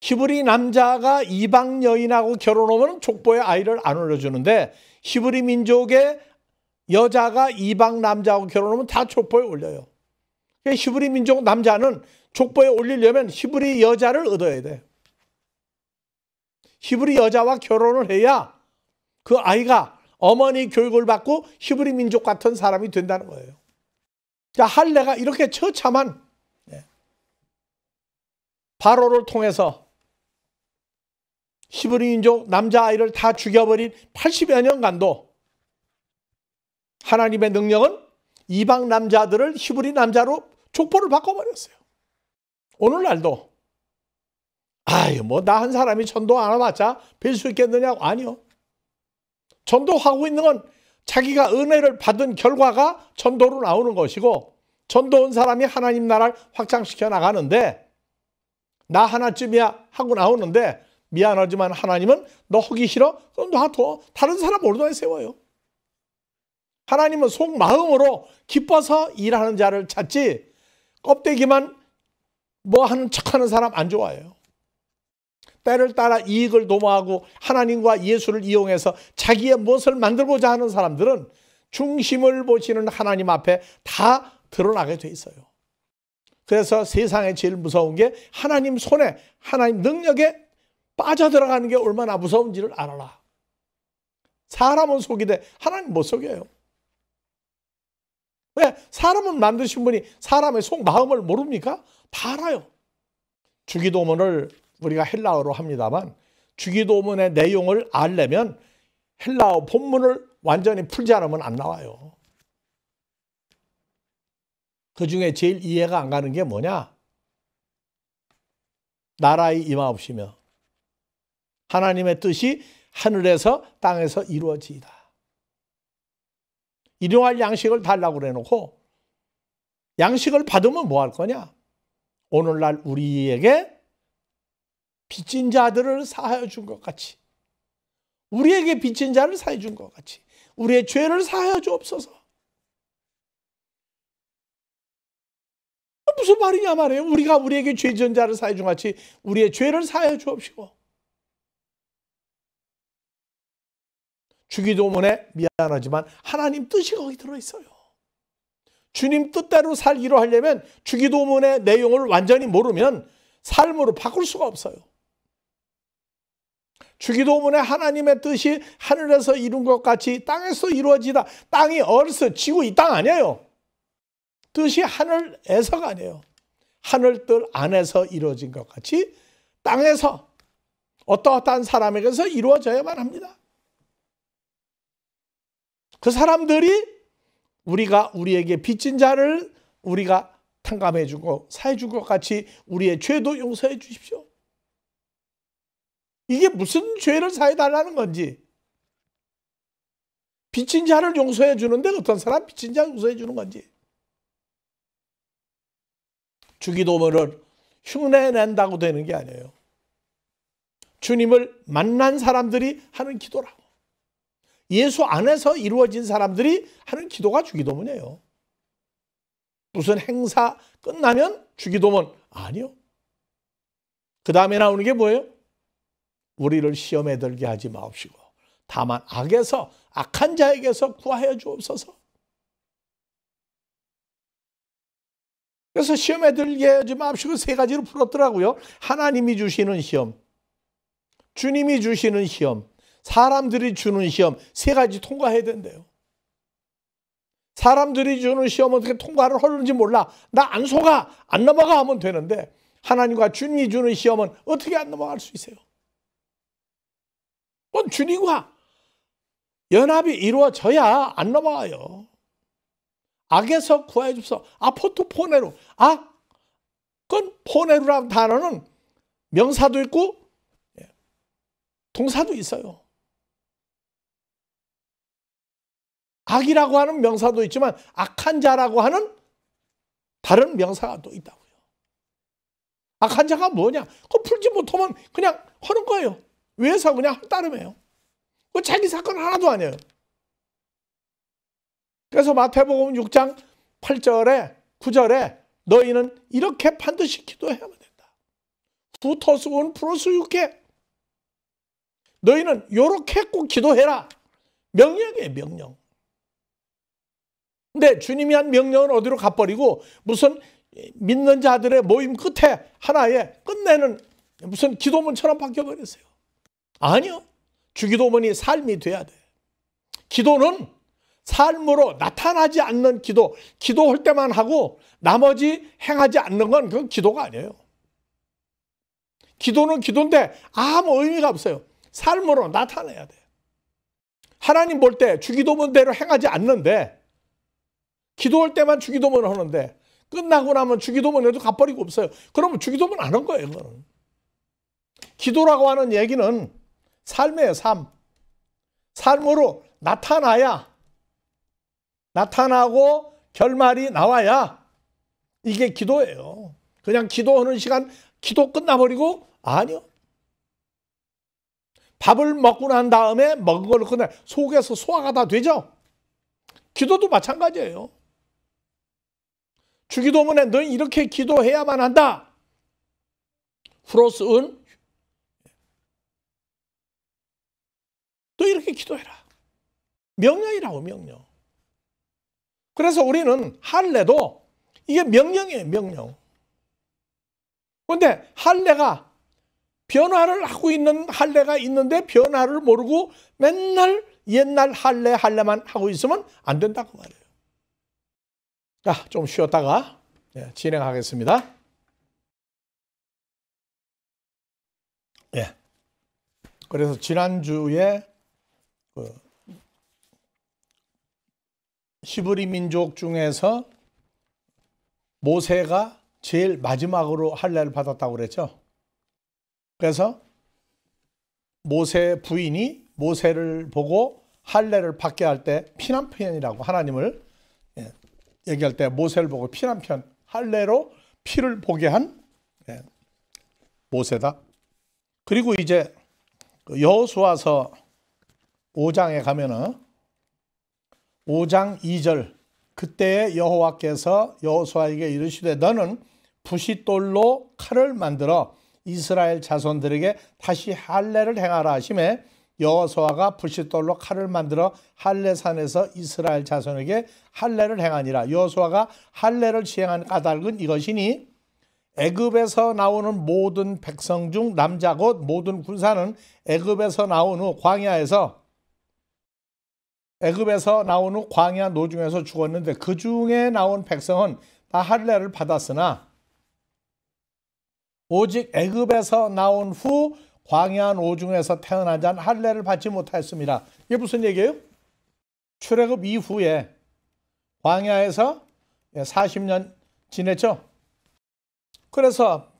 Speaker 1: 히브리 남자가 이방 여인하고 결혼하면 족보에 아이를 안 올려주는데 히브리 민족의 여자가 이방 남자하고 결혼하면 다 족보에 올려요. 히브리 민족 남자는 족보에 올리려면 히브리 여자를 얻어야 돼. 히브리 여자와 결혼을 해야 그 아이가 어머니 교육을 받고 히브리 민족 같은 사람이 된다는 거예요. 그러니까 할례가 이렇게 처참한 바로를 통해서 히브리 민족 남자아이를 다 죽여버린 80여 년간도 하나님의 능력은 이방 남자들을 히브리 남자로 족보를 바꿔버렸어요. 오늘날도 아유 뭐 나 한 사람이 전도 안 해봤자 뵐 수 있겠느냐고. 아니요. 전도하고 있는 건 자기가 은혜를 받은 결과가 전도로 나오는 것이고 전도 온 사람이 하나님 나라를 확장시켜 나가는데 나 하나쯤이야 하고 나오는데 미안하지만 하나님은 너 하기 싫어? 그럼 놔둬. 다른 사람 오르도에 세워요. 하나님은 속마음으로 기뻐서 일하는 자를 찾지 껍데기만 뭐 하는 척하는 사람 안 좋아해요. 때를 따라 이익을 도모하고 하나님과 예수를 이용해서 자기의 무엇을 만들고자 하는 사람들은 중심을 보시는 하나님 앞에 다 드러나게 돼 있어요. 그래서 세상에 제일 무서운 게 하나님 손에 하나님 능력에 빠져들어가는 게 얼마나 무서운지를 알아라. 사람은 속이되 하나님 못 속여요. 왜? 사람은 만드신 분이 사람의 속마음을 모릅니까? 다 알아요. 주기도문을 우리가 헬라어로 합니다만 주기도문의 내용을 알려면 헬라어 본문을 완전히 풀지 않으면 안 나와요. 그중에 제일 이해가 안 가는 게 뭐냐? 나라의 임하옵시며 하나님의 뜻이 하늘에서 땅에서 이루어지이다. 일용할 양식을 달라고 그래놓고 양식을 받으면 뭐 할 거냐? 오늘날 우리에게 빚진 자들을 사하여 준 것 같이 우리에게 빚진 자를 사해 준 것 같이 우리의 죄를 사하여 주옵소서. 무슨 말이냐 말이에요. 우리가 우리에게 죄 지은 자를 사해 준 것 같이 우리의 죄를 사하여 주옵시고. 주기도문에 미안하지만 하나님 뜻이 거기 들어있어요. 주님 뜻대로 살기로 하려면 주기도문의 내용을 완전히 모르면 삶으로 바꿀 수가 없어요. 주기도문에 하나님의 뜻이 하늘에서 이룬 것 같이 땅에서 이루어지다. 땅이 어디서 지구 이 땅 아니에요. 뜻이 하늘에서가 아니에요. 하늘 뜻 안에서 이루어진 것 같이 땅에서 어떠한 사람에게서 이루어져야만 합니다. 그 사람들이 우리가 우리에게 빚진 자를 우리가 탕감해 주고 사해 준 것 같이 우리의 죄도 용서해 주십시오. 이게 무슨 죄를 사해 달라는 건지. 빚진 자를 용서해 주는데 어떤 사람 빚진 자 용서해 주는 건지. 주기도문을 흉내낸다고 되는 게 아니에요. 주님을 만난 사람들이 하는 기도라고. 예수 안에서 이루어진 사람들이 하는 기도가 주기도문이에요. 무슨 행사 끝나면 주기도문 아니요. 그 다음에 나오는 게 뭐예요? 우리를 시험에 들게 하지 마옵시고 다만 악한 자에게서 구하여 주옵소서. 그래서 시험에 들게 하지 마옵시고 세 가지로 풀었더라고요. 하나님이 주시는 시험, 주님이 주시는 시험, 사람들이 주는 시험, 세 가지 통과해야 된대요. 사람들이 주는 시험 어떻게 통과를 하는지 몰라. 나 안 속아, 안 넘어가 하면 되는데 하나님과 주님이 주는 시험은 어떻게 안 넘어갈 수 있어요? 그건 주님과 연합이 이루어져야 안 넘어가요. 악에서 구하여 주소서. 아포토포네루. 그건 포네루라는 단어는 명사도 있고 동사도 있어요. 악이라고 하는 명사도 있지만 악한 자라고 하는 다른 명사가 또 있다고요. 악한 자가 뭐냐? 그거 풀지 못하면 그냥 하는 거예요. 왜서 그냥 따름해요. 그 자기 사건 하나도 아니에요. 그래서 마태복음 6장 8절에 9절에 너희는 이렇게 반드시 기도해야만 된다. 후토스운 플러스 6개. 너희는 이렇게 꼭 기도해라. 명령이에요, 명령. 근데 주님이 한 명령은 어디로 가버리고 무슨 믿는 자들의 모임 끝에 하나의 끝내는 무슨 기도문처럼 바뀌어버렸어요. 아니요. 주기도문이 삶이 돼야 돼. 기도는 삶으로 나타나지 않는 기도, 기도할 때만 하고 나머지 행하지 않는 건 그건 기도가 아니에요. 기도는 기도인데 아무 의미가 없어요. 삶으로 나타내야 돼. 하나님 볼 때 주기도문대로 행하지 않는데 기도할 때만 주기도문을 하는데 끝나고 나면 주기도문에도 갚버리고 없어요. 그러면 주기도문 안 한 거예요. 그거는. 기도라고 하는 얘기는 삶이에요. 삶. 삶으로 나타나고 결말이 나와야 이게 기도예요. 그냥 기도하는 시간 기도 끝나버리고 아니요. 밥을 먹고 난 다음에 먹은 걸 끝내 속에서 소화가 다 되죠. 기도도 마찬가지예요. 주기도문에 너 이렇게 기도해야만 한다. 플러스 은 또 이렇게 기도해라. 명령이라고 명령. 그래서 우리는 할례도 이게 명령이에요. 명령. 그런데 할례가 변화를 하고 있는 할례가 있는데 변화를 모르고 맨날 옛날 할례만 하고 있으면 안 된다고 말해요. 자, 좀 쉬었다가 진행하겠습니다. 그래서 지난주에 히브리 민족 중에서 모세가 제일 마지막으로 할례를 받았다고 그랬죠. 그래서 모세 부인이 모세를 보고 할례를 받게 할 때 피난편이라고 하나님을 얘기할 때 모세를 보고 피난편, 할례로 피를 보게 한 모세다. 그리고 이제 여호수아서 5장에 가면은 5장 2절 그때에 여호와께서 여호수아에게 이르시되 너는 부싯돌로 칼을 만들어 이스라엘 자손들에게 다시 할례를 행하라 하시매 여호수아가 부싯돌로 칼을 만들어 할례산에서 이스라엘 자손에게 할례를 행하니라. 여호수아가 할례를 시행한 까닭은 이것이니 애굽에서 나오는 모든 백성 중 남자 곧 모든 군사는 애굽에서 나온 후 광야 노중에서 죽었는데 그 중에 나온 백성은 다 할례를 받았으나 오직 애굽에서 나온 후 광야 노중에서 태어난 자는 할례를 받지 못하였습니다. 이게 무슨 얘기예요? 출애굽 이후에 광야에서 40년 지냈죠. 그래서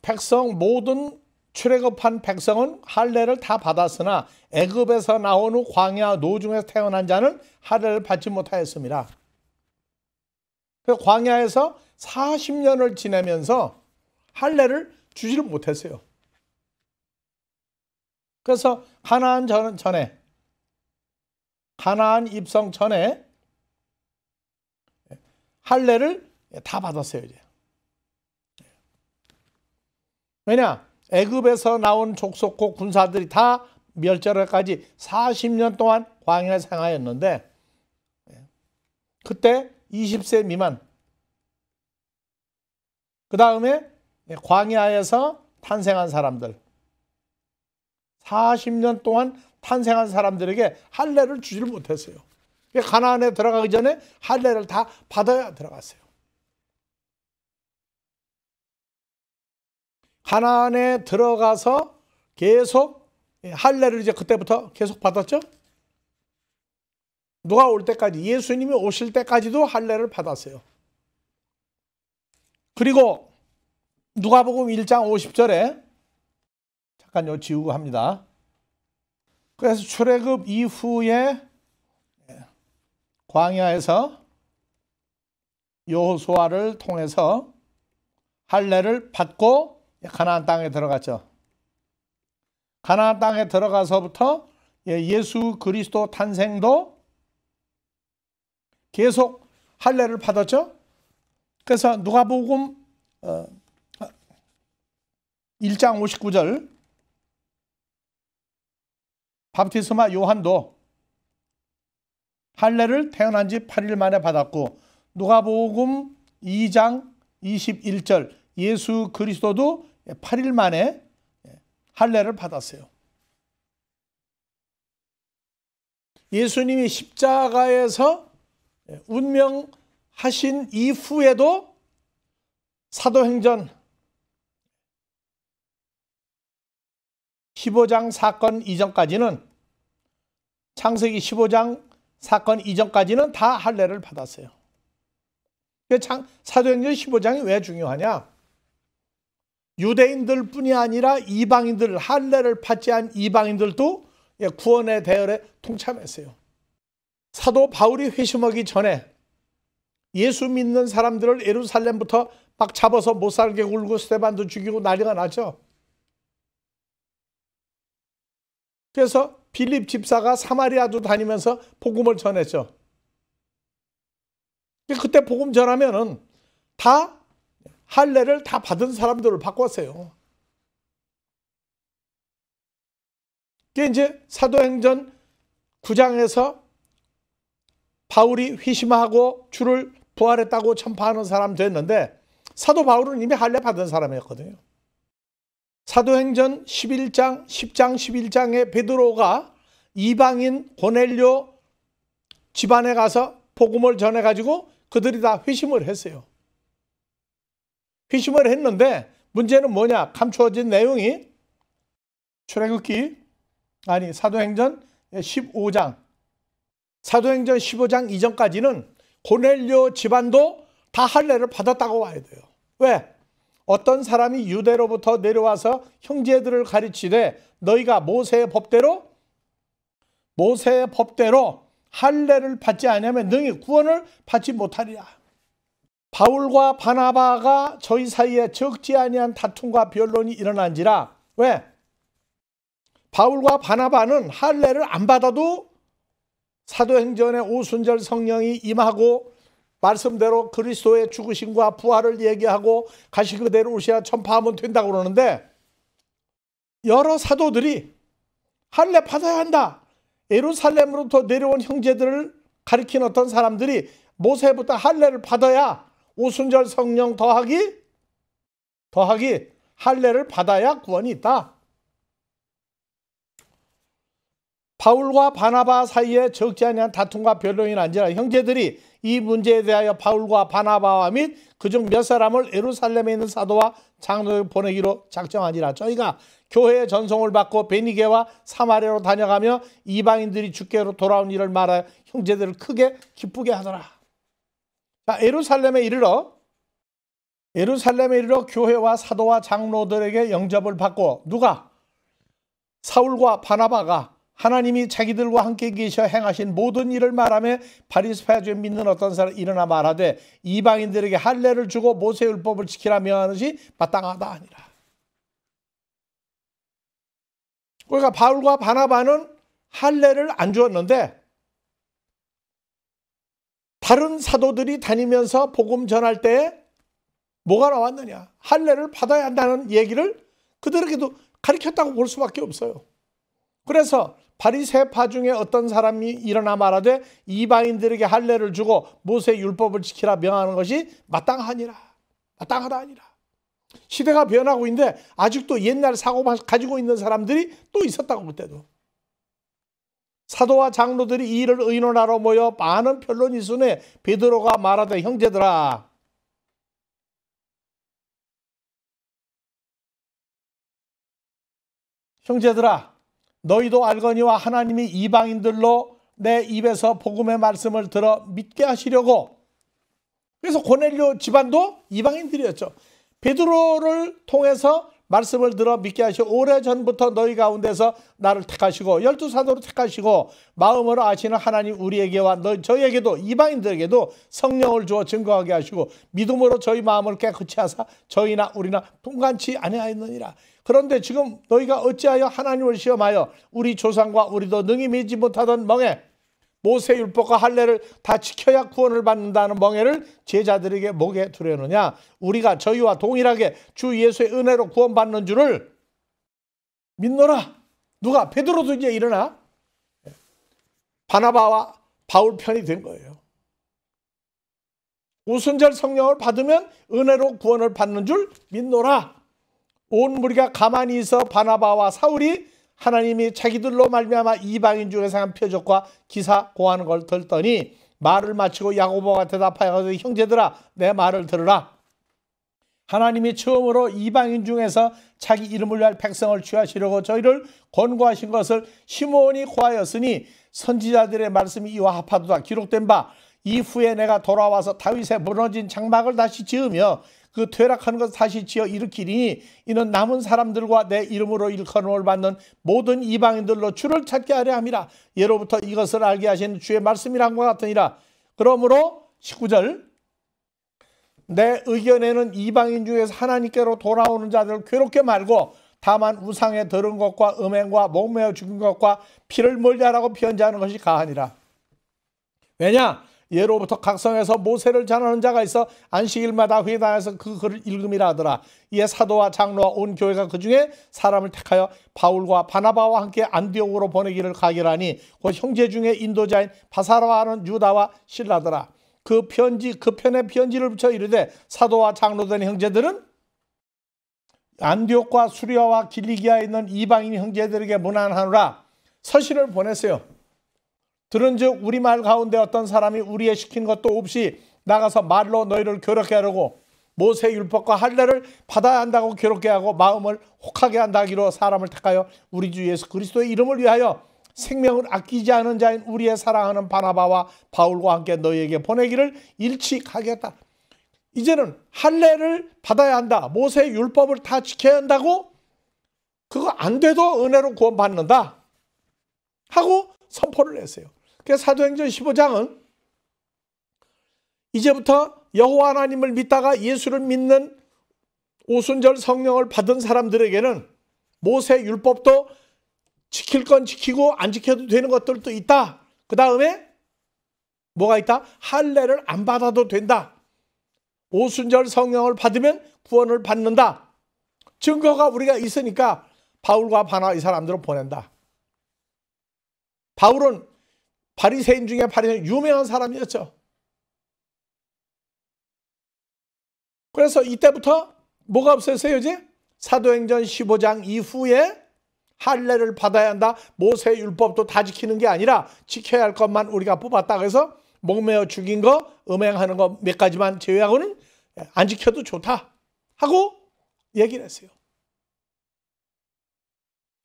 Speaker 1: 모든 출애굽한 백성은 할례를 다 받았으나 애굽에서 나온 후 광야 노중에서 태어난 자는 할례를 받지 못하였습니다. 그래서 광야에서 40년을 지내면서 할례를 주지를 못했어요. 그래서 가나안 전에 가나안 입성 전에 할례를 다 받았어요. 이제. 왜냐? 애굽에서 나온 족속국 군사들이 다 멸절까지 40년 동안 광야 생활했는데 그때 20세 미만, 그 다음에 광야에서 탄생한 사람들, 40년 동안 탄생한 사람들에게 할례를 주지를 못했어요. 가나안에 들어가기 전에 할례를 다 받아야 들어갔어요. 가나안에 들어가서 계속 할례를 이제 그때부터 계속 받았죠. 누가 올 때까지, 예수님이 오실 때까지도 할례를 받았어요. 그리고 누가복음 1장 50절에 잠깐 요 지우고 합니다. 그래서 출애굽 이후에 광야에서 여호수아를 통해서 할례를 받고 가나안 땅에 들어갔죠. 가나안 땅에 들어가서부터 예수 그리스도 탄생도 계속 할례를 받았죠. 그래서 누가복음 1장 59절 밥티스마 요한도 할례를 태어난 지 8일 만에 받았고, 누가복음 2장 21절 예수 그리스도도 8일 만에 할례를 받았어요. 예수님이 십자가에서 운명하신 이후에도 사도행전 15장 사건 이전까지는, 창세기 15장 사건 이전까지는 다 할례를 받았어요. 사도행전 15장이 왜 중요하냐? 유대인들 뿐이 아니라 이방인들, 할례를 받지 않은 이방인들도 구원의 대열에 동참했어요. 사도 바울이 회심하기 전에 예수 믿는 사람들을 예루살렘부터 막 잡아서 못 살게 굴고 스데반도 죽이고 난리가 나죠. 그래서 빌립 집사가 사마리아도 다니면서 복음을 전했죠. 그때 복음 전하면은 다 할례를 다 받은 사람들을 바꿨어요. 그게 이제 사도행전 9장에서 바울이 회심하고 주를 부활했다고 전파하는 사람 됐는데, 사도 바울은 이미 할례 받은 사람이었거든요. 사도행전 11장, 10장, 11장에 베드로가 이방인 고넬료 집안에 가서 복음을 전해가지고 그들이 다 회심을 했어요. 회심을 했는데 문제는 뭐냐? 감추어진 내용이 사도행전 15장, 사도행전 15장 이전까지는 고넬료 집안도 다 할례를 받았다고 봐야 돼요. 왜? 어떤 사람이 유대로부터 내려와서 형제들을 가르치되 너희가 모세의 법대로 할례를 받지 않으면 너희 구원을 받지 못하리라. 바울과 바나바가 저희 사이에 적지 아니한 다툼과 변론이 일어난지라. 왜? 바울과 바나바는 할례를 안 받아도 사도행전에 오순절 성령이 임하고 말씀대로 그리스도의 죽으심과 부활을 얘기하고 가시 그대로 오셔야 전파하면 된다고 그러는데, 여러 사도들이 할례 받아야 한다, 예루살렘으로부터 내려온 형제들을 가리킨 어떤 사람들이 모세부터 할례를 받아야 오순절 성령 더하기 할례를 받아야 구원이 있다. 바울과 바나바 사이에 적지 아니한 다툼과 변론이 난지라 형제들이 이 문제에 대하여 바울과 바나바와 및 그중 몇 사람을 예루살렘에 있는 사도와 장로를 보내기로 작정하니라. 저희가 교회의 전송을 받고 베니게와 사마리아로 다녀가며 이방인들이 주께로 돌아온 일을 말하여 형제들을 크게 기쁘게 하더라. 자, 예루살렘에 이르러 교회와 사도와 장로들에게 영접을 받고, 누가? 사울과 바나바가 하나님이 자기들과 함께 계셔 행하신 모든 일을 말하며 바리새파주에 믿는 어떤 사람 일어나 말하되 이방인들에게 할례를 주고 모세의 율법을 지키라 명하는 것이 마땅하다 아니라. 그러니까 바울과 바나바는 할례를 안 주었는데 다른 사도들이 다니면서 복음 전할 때 뭐가 나왔느냐? 할례를 받아야 한다는 얘기를 그들에게도 가르쳤다고 볼 수밖에 없어요. 그래서 바리새파 중에 어떤 사람이 일어나 말하되 이방인들에게 할례를 주고 모세 율법을 지키라 명하는 것이 마땅하니라. 마땅하다 아니라. 시대가 변하고 있는데 아직도 옛날 사고 가지고 있는 사람들이 또 있었다고 그때도. 사도와 장로들이 이 일을 의논하러 모여 많은 변론이 있으니 베드로가 말하되 형제들아 너희도 알거니와 하나님이 이방인들로 내 입에서 복음의 말씀을 들어 믿게 하시려고. 그래서 고넬료 집안도 이방인들이었죠. 베드로를 통해서 말씀을 들어 믿게 하시고 오래전부터 너희 가운데서 나를 택하시고 12사도로 택하시고 마음으로 아시는 하나님 우리에게와 저희에게도 이방인들에게도 성령을 주어 증거하게 하시고 믿음으로 저희 마음을 깨끗이 하사 저희나 우리나 동간치 아니하였느니라. 그런데 지금 너희가 어찌하여 하나님을 시험하여 우리 조상과 우리도 능히 믿지 못하던 멍에 모세 율법과 할례를 다 지켜야 구원을 받는다는 멍에를 제자들에게 목에 두려느냐. 우리가 저희와 동일하게 주 예수의 은혜로 구원받는 줄을 믿노라. 누가? 베드로도 이제 일어나 바나바와 바울 편이 된 거예요. 오순절 성령을 받으면 은혜로 구원을 받는 줄 믿노라. 온 무리가 가만히 있어 바나바와 사울이 하나님이 자기들로 말미암아 이방인 중에서 한 표적과 기사 고하는 걸 들더니 말을 마치고 야고보가 대답하여 형제들아 내 말을 들으라. 하나님이 처음으로 이방인 중에서 자기 이름을 위할 백성을 취하시려고 저희를 권고하신 것을 시므온이 고하였으니 선지자들의 말씀이 이와 합하도다. 기록된 바 이후에 내가 돌아와서 다윗의 무너진 장막을 다시 지으며 그 퇴락하는 것을 다시 지어 일으키리니 이는 남은 사람들과 내 이름으로 일컬음을 받는 모든 이방인들로 주를 찾게 하려 함이라. 예로부터 이것을 알게 하신 주의 말씀이란 것 같으니라. 그러므로 19절 내 의견에는 이방인 중에서 하나님께로 돌아오는 자들을 괴롭게 말고 다만 우상에 들은 것과 음행과 목매어 죽인 것과 피를 멀리하라고 편지하는 것이 가하니라. 왜냐? 예로부터 각성에서 모세를 전하는 자가 있어 안식일마다 회당에서 그 글을 읽음이라 하더라. 이에 사도와 장로와 온 교회가 그 중에 사람을 택하여 바울과 바나바와 함께 안디옥으로 보내기를 가결하니 곧 형제 중에 인도자인 바사라와 하는 유다와 실라더라. 그 편에 편지를 붙여 이르되 사도와 장로된 형제들은 안디옥과 수리아와 길리기아에 있는 이방인 형제들에게 문안하노라. 서신을 보냈어요. 들은즉 우리말 가운데 어떤 사람이 우리의 시킨 것도 없이 나가서 말로 너희를 괴롭게 하려고 모세 율법과 할례를 받아야 한다고 괴롭게 하고 마음을 혹하게 한다기로 사람을 택하여 우리 주 예수 그리스도의 이름을 위하여 생명을 아끼지 않은 자인 우리의 사랑하는 바나바와 바울과 함께 너희에게 보내기를 일찍하게 했다. 이제는 할례를 받아야 한다. 모세 율법을 다 지켜야 한다고 그거 안 돼도 은혜로 구원받는다 하고 선포를 했어요. 그래서 사도행전 15장은 이제부터 여호와 하나님을 믿다가 예수를 믿는 오순절 성령을 받은 사람들에게는 모세 율법도 지킬 건 지키고 안 지켜도 되는 것들도 있다. 그 다음에 뭐가 있다? 할례를 안 받아도 된다. 오순절 성령을 받으면 구원을 받는다. 증거가 우리가 있으니까 바울과 바나바 이 사람들을 보낸다. 바울은 바리새인 중에 유명한 사람이었죠. 그래서 이때부터 뭐가 없었어요 이제? 사도행전 15장 이후에 할례를 받아야 한다. 모세 율법도 다 지키는 게 아니라 지켜야 할 것만 우리가 뽑았다. 그래서 목매어 죽인 거, 음행하는 거 몇 가지만 제외하고는 안 지켜도 좋다 하고 얘기를 했어요.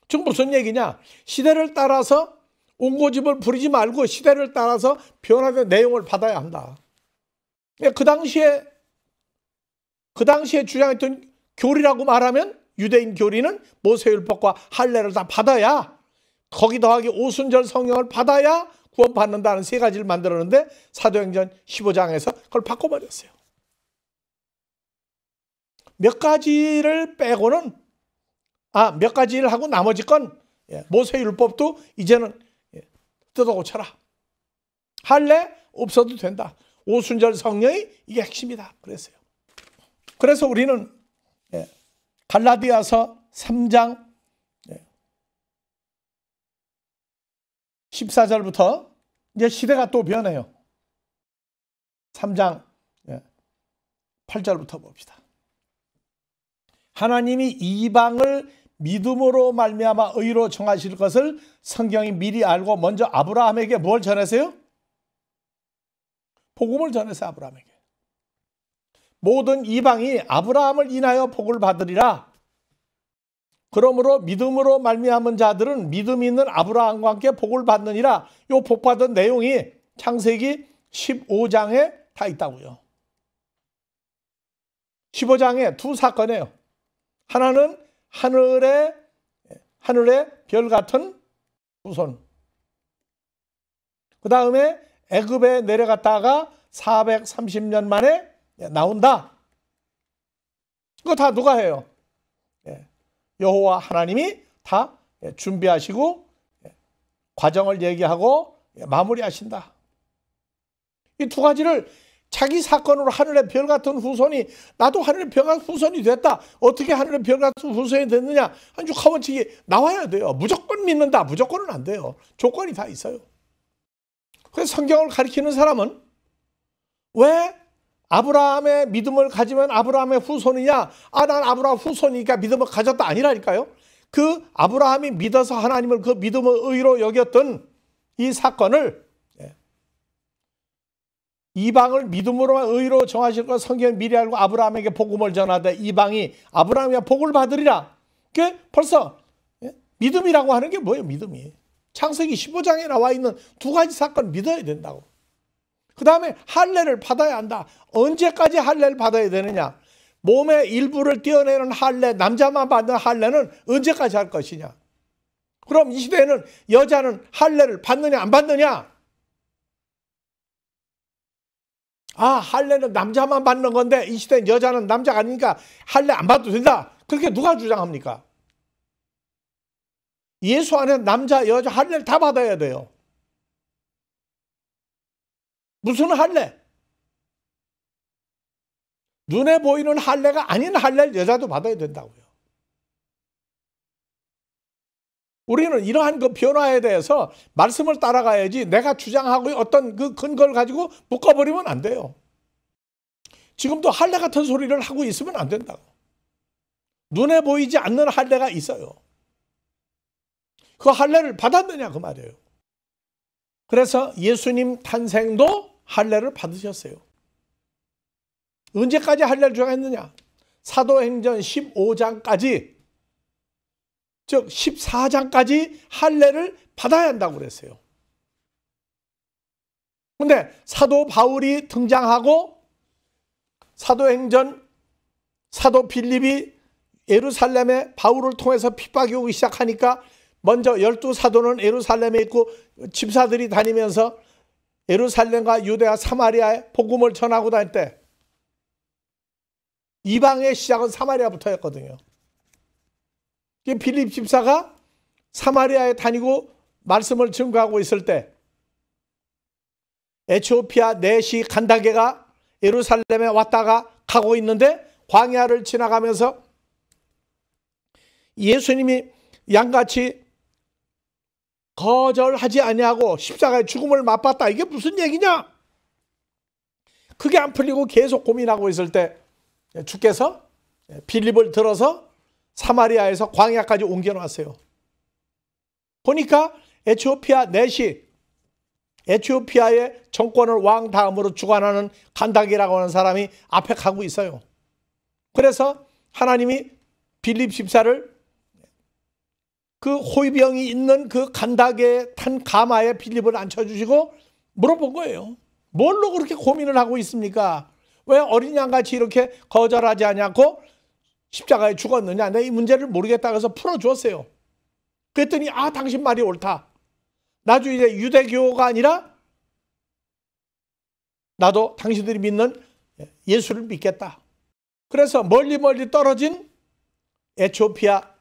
Speaker 1: 지금 무슨 얘기냐? 시대를 따라서 옹고집을 부리지 말고 시대를 따라서 변화된 내용을 받아야 한다. 그 당시에 주장했던 교리라고 말하면 유대인 교리는 모세율법과 할례를 다 받아야 거기 더하기 오순절 성령을 받아야 구원받는다는 세 가지를 만들었는데 사도행전 15장에서 그걸 바꿔버렸어요. 몇 가지를 빼고는 몇 가지를 하고 나머지 건 모세율법도 이제는 뜯어 고쳐라. 할례 없어도 된다. 오순절 성령이 이게 핵심이다 그랬어요. 그래서 우리는 갈라디아서 3장 14절부터 이제 시대가 또 변해요. 3장 8절부터 봅시다. 하나님이 이방을 믿음으로 말미암아 의로 정하실 것을 성경이 미리 알고 먼저 아브라함에게 뭘 전했어요? 복음을 전했어요. 아브라함에게. 모든 이방이 아브라함을 인하여 복을 받으리라. 그러므로 믿음으로 말미암은 자들은 믿음 있는 아브라함과 함께 복을 받느니라. 이 복받은 내용이 창세기 15장에 다 있다고요. 15장에 두 사건이에요. 하나는 하늘의 별 같은 후손. 그 다음에 애굽에 내려갔다가 430년 만에 나온다. 이거 다 누가 해요? 여호와 하나님이 다 준비하시고 과정을 얘기하고 마무리하신다. 이 두 가지를 자기 사건으로 하늘의 별 같은 후손이 나도 하늘의 별 같은 후손이 됐다. 어떻게 하늘의 별 같은 후손이 됐느냐? 한 주 카원칙이 나와야 돼요. 무조건 믿는다. 무조건은 안 돼요. 조건이 다 있어요. 그래서 성경을 가리키는 사람은 왜 아브라함의 믿음을 가지면 아브라함의 후손이냐? 난 아브라함 후손이니까 믿음을 가졌다 아니라니까요. 그 아브라함이 믿어서 하나님을 그 믿음의 의로 여겼던 이 사건을 이방을 믿음으로만 의로 정하실 것 성경을 미리 알고 아브라함에게 복음을 전하되 이방이 아브라함이 복을 받으리라. 그게 벌써 믿음이라고 하는 게 뭐예요? 믿음이. 창세기 15장에 나와 있는 두 가지 사건 믿어야 된다고. 그 다음에 할례를 받아야 한다. 언제까지 할례를 받아야 되느냐? 몸의 일부를 떼어내는 할례, 남자만 받는 할례는 언제까지 할 것이냐? 그럼 이 시대에는 여자는 할례를 받느냐 안 받느냐? 할례는 남자만 받는 건데 이 시대는 여자는 남자가 아니니까 할례 안 받아도 된다. 그렇게 누가 주장합니까? 예수 안에 남자, 여자 할례를 다 받아야 돼요. 무슨 할례? 눈에 보이는 할례가 아닌 할례를 여자도 받아야 된다고요. 우리는 이러한 그 변화에 대해서 말씀을 따라가야지 내가 주장하고 어떤 그 근거를 가지고 묶어버리면 안 돼요. 지금도 할례 같은 소리를 하고 있으면 안 된다고. 눈에 보이지 않는 할례가 있어요. 그 할례를 받았느냐 그 말이에요. 그래서 예수님 탄생도 할례를 받으셨어요. 언제까지 할례를 주장했느냐? 사도행전 15장까지 즉 14장까지 할례를 받아야 한다고 그랬어요. 근데 사도 바울이 등장하고 사도행전 사도 빌립이 예루살렘에 바울을 통해서 핍박이 오기 시작하니까 먼저 12사도는 예루살렘에 있고 집사들이 다니면서 예루살렘과 유대와 사마리아에 복음을 전하고 다닐 때 이방의 시작은 사마리아부터였거든요. 빌립 집사가 사마리아에 다니고 말씀을 증거하고 있을 때 에티오피아 내시 간다게가 예루살렘에 왔다가 가고 있는데 광야를 지나가면서 예수님이 양같이 거절하지 아니하고 십자가의 죽음을 맛봤다. 이게 무슨 얘기냐? 그게 안 풀리고 계속 고민하고 있을 때 주께서 빌립을 들어서 사마리아에서 광야까지 옮겨놨어요. 보니까 에티오피아 내시, 에티오피아의 정권을 왕 다음으로 주관하는 간다게라고 하는 사람이 앞에 가고 있어요. 그래서 하나님이 빌립 집사를 그 호위병이 있는 그 간다게 탄 가마에 빌립을 앉혀주시고 물어본 거예요. 뭘로 그렇게 고민을 하고 있습니까? 왜 어린 양같이 이렇게 거절하지 않고 십자가에 죽었느냐? 내가 이 문제를 모르겠다 그래서 풀어주었어요. 그랬더니 당신 말이 옳다. 나도 이제 유대교가 아니라 나도 당신들이 믿는 예수를 믿겠다. 그래서 멀리 떨어진 에티오피아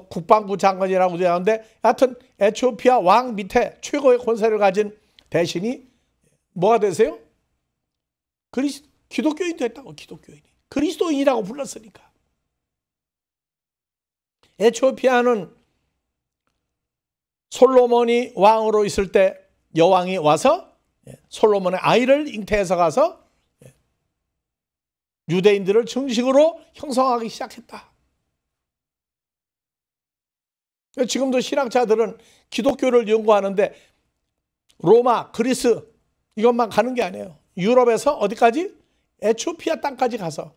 Speaker 1: 국방부 장관이라고 하는데 하여튼 에티오피아 왕 밑에 최고의 권세를 가진 대신이 뭐가 되세요? 기독교인 됐다고. 기독교인이 그리스도인이라고 불렀으니까. 에티오피아는 솔로몬이 왕으로 있을 때 여왕이 와서 솔로몬의 아이를 잉태해서 가서 유대인들을 정식으로 형성하기 시작했다. 지금도 신학자들은 기독교를 연구하는데 로마, 그리스 이것만 가는 게 아니에요. 유럽에서 어디까지? 에티오피아 땅까지 가서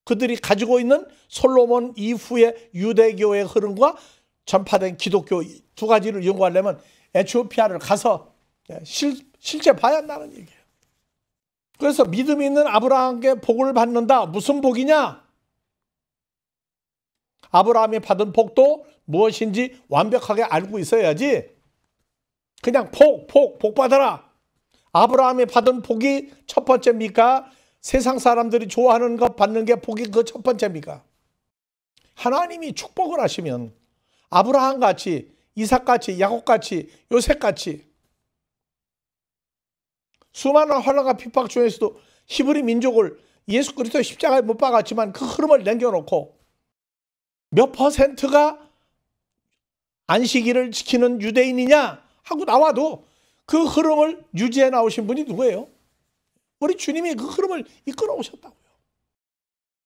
Speaker 1: 그들이 가지고 있는 솔로몬 이후의 유대교의 흐름과 전파된 기독교 두 가지를 연구하려면 에티오피아를 가서 실제 봐야 한다는 얘기예요. 그래서 믿음 있는 아브라함께 복을 받는다. 무슨 복이냐? 아브라함이 받은 복도 무엇인지 완벽하게 알고 있어야지 그냥 복 받아라. 아브라함이 받은 복이 첫 번째입니까? 세상 사람들이 좋아하는 것 받는 게 복이 그 첫 번째입니까? 하나님이 축복을 하시면 아브라함같이, 이삭같이, 야곱같이, 요셉같이 수많은 환난과 핍박 중에서도 히브리 민족을 예수 그리스도 십자가에 못 박았지만 그 흐름을 남겨놓고 몇 퍼센트가 안식일을 지키는 유대인이냐 하고 나와도 그 흐름을 유지해 나오신 분이 누구예요? 우리 주님이 그 흐름을 이끌어 오셨다고요.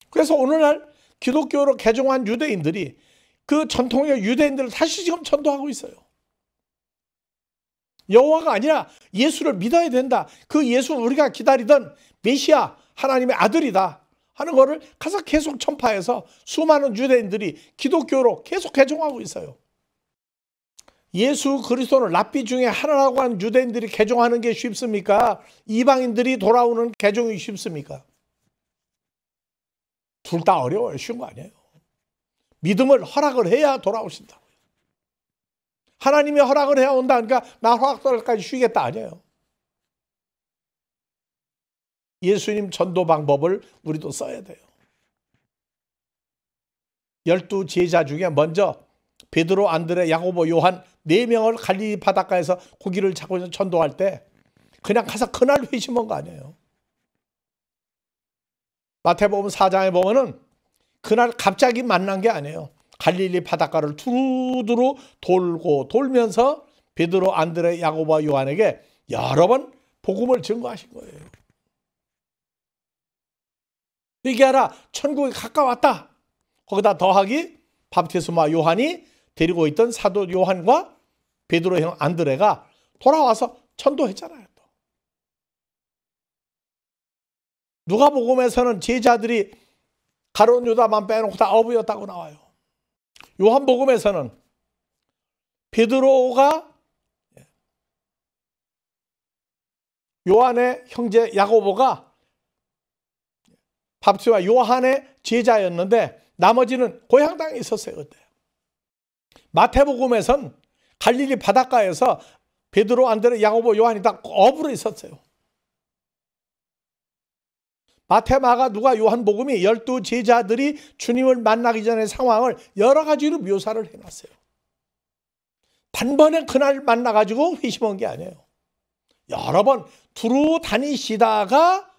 Speaker 1: 그래서 오늘날 기독교로 개종한 유대인들이 그 전통의 유대인들을 다시 지금 전도하고 있어요. 여호와가 아니라 예수를 믿어야 된다. 그 예수 우리가 기다리던 메시아 하나님의 아들이다 하는 거를 가서 계속 전파해서 수많은 유대인들이 기독교로 계속 개종하고 있어요. 예수 그리스도는 랍비 중에 하나라고 한 유대인들이 개종하는 게 쉽습니까? 이방인들이 돌아오는 개종이 쉽습니까? 둘 다 어려워요. 쉬운 거 아니에요. 믿음을 허락을 해야 돌아오신다고요. 하나님이 허락을 해야 온다. 그러니까 나 허락까지 쉬겠다 아니에요. 예수님 전도 방법을 우리도 써야 돼요. 12 제자 중에 먼저 베드로, 안드레, 야고보, 요한 4명을 갈릴리 바닷가에서 고기를 잡고 전도할 때 그냥 가서 그날 회심한 거 아니에요. 마태복음 4장에 보면은 그날 갑자기 만난 게 아니에요. 갈릴리 바닷가를 두루두루 돌고 돌면서 베드로, 안드레, 야고보와 요한에게 여러 번 복음을 증거하신 거예요. 이게 알아 천국이 가까웠다. 거기다 더하기 바프티스마 요한이 데리고 있던 사도 요한과 베드로 형 안드레가 돌아와서 전도했잖아요. 또. 누가복음에서는 제자들이 가룟 유다만 빼놓고 다 어부였다고 나와요. 요한복음에서는 베드로가 요한의 형제 야고보가 바프티스마 요한의 제자였는데 나머지는 고향 땅에 있었어요. 그때. 마태복음에선 갈릴리 바닷가에서 베드로, 안드레, 야고보, 요한이 다 어부로 있었어요. 마태, 마가, 누가, 요한복음이 12 제자들이 주님을 만나기 전의 상황을 여러 가지로 묘사를 해놨어요. 단번에 그날 만나가지고 회심한 게 아니에요. 여러 번 두루 다니시다가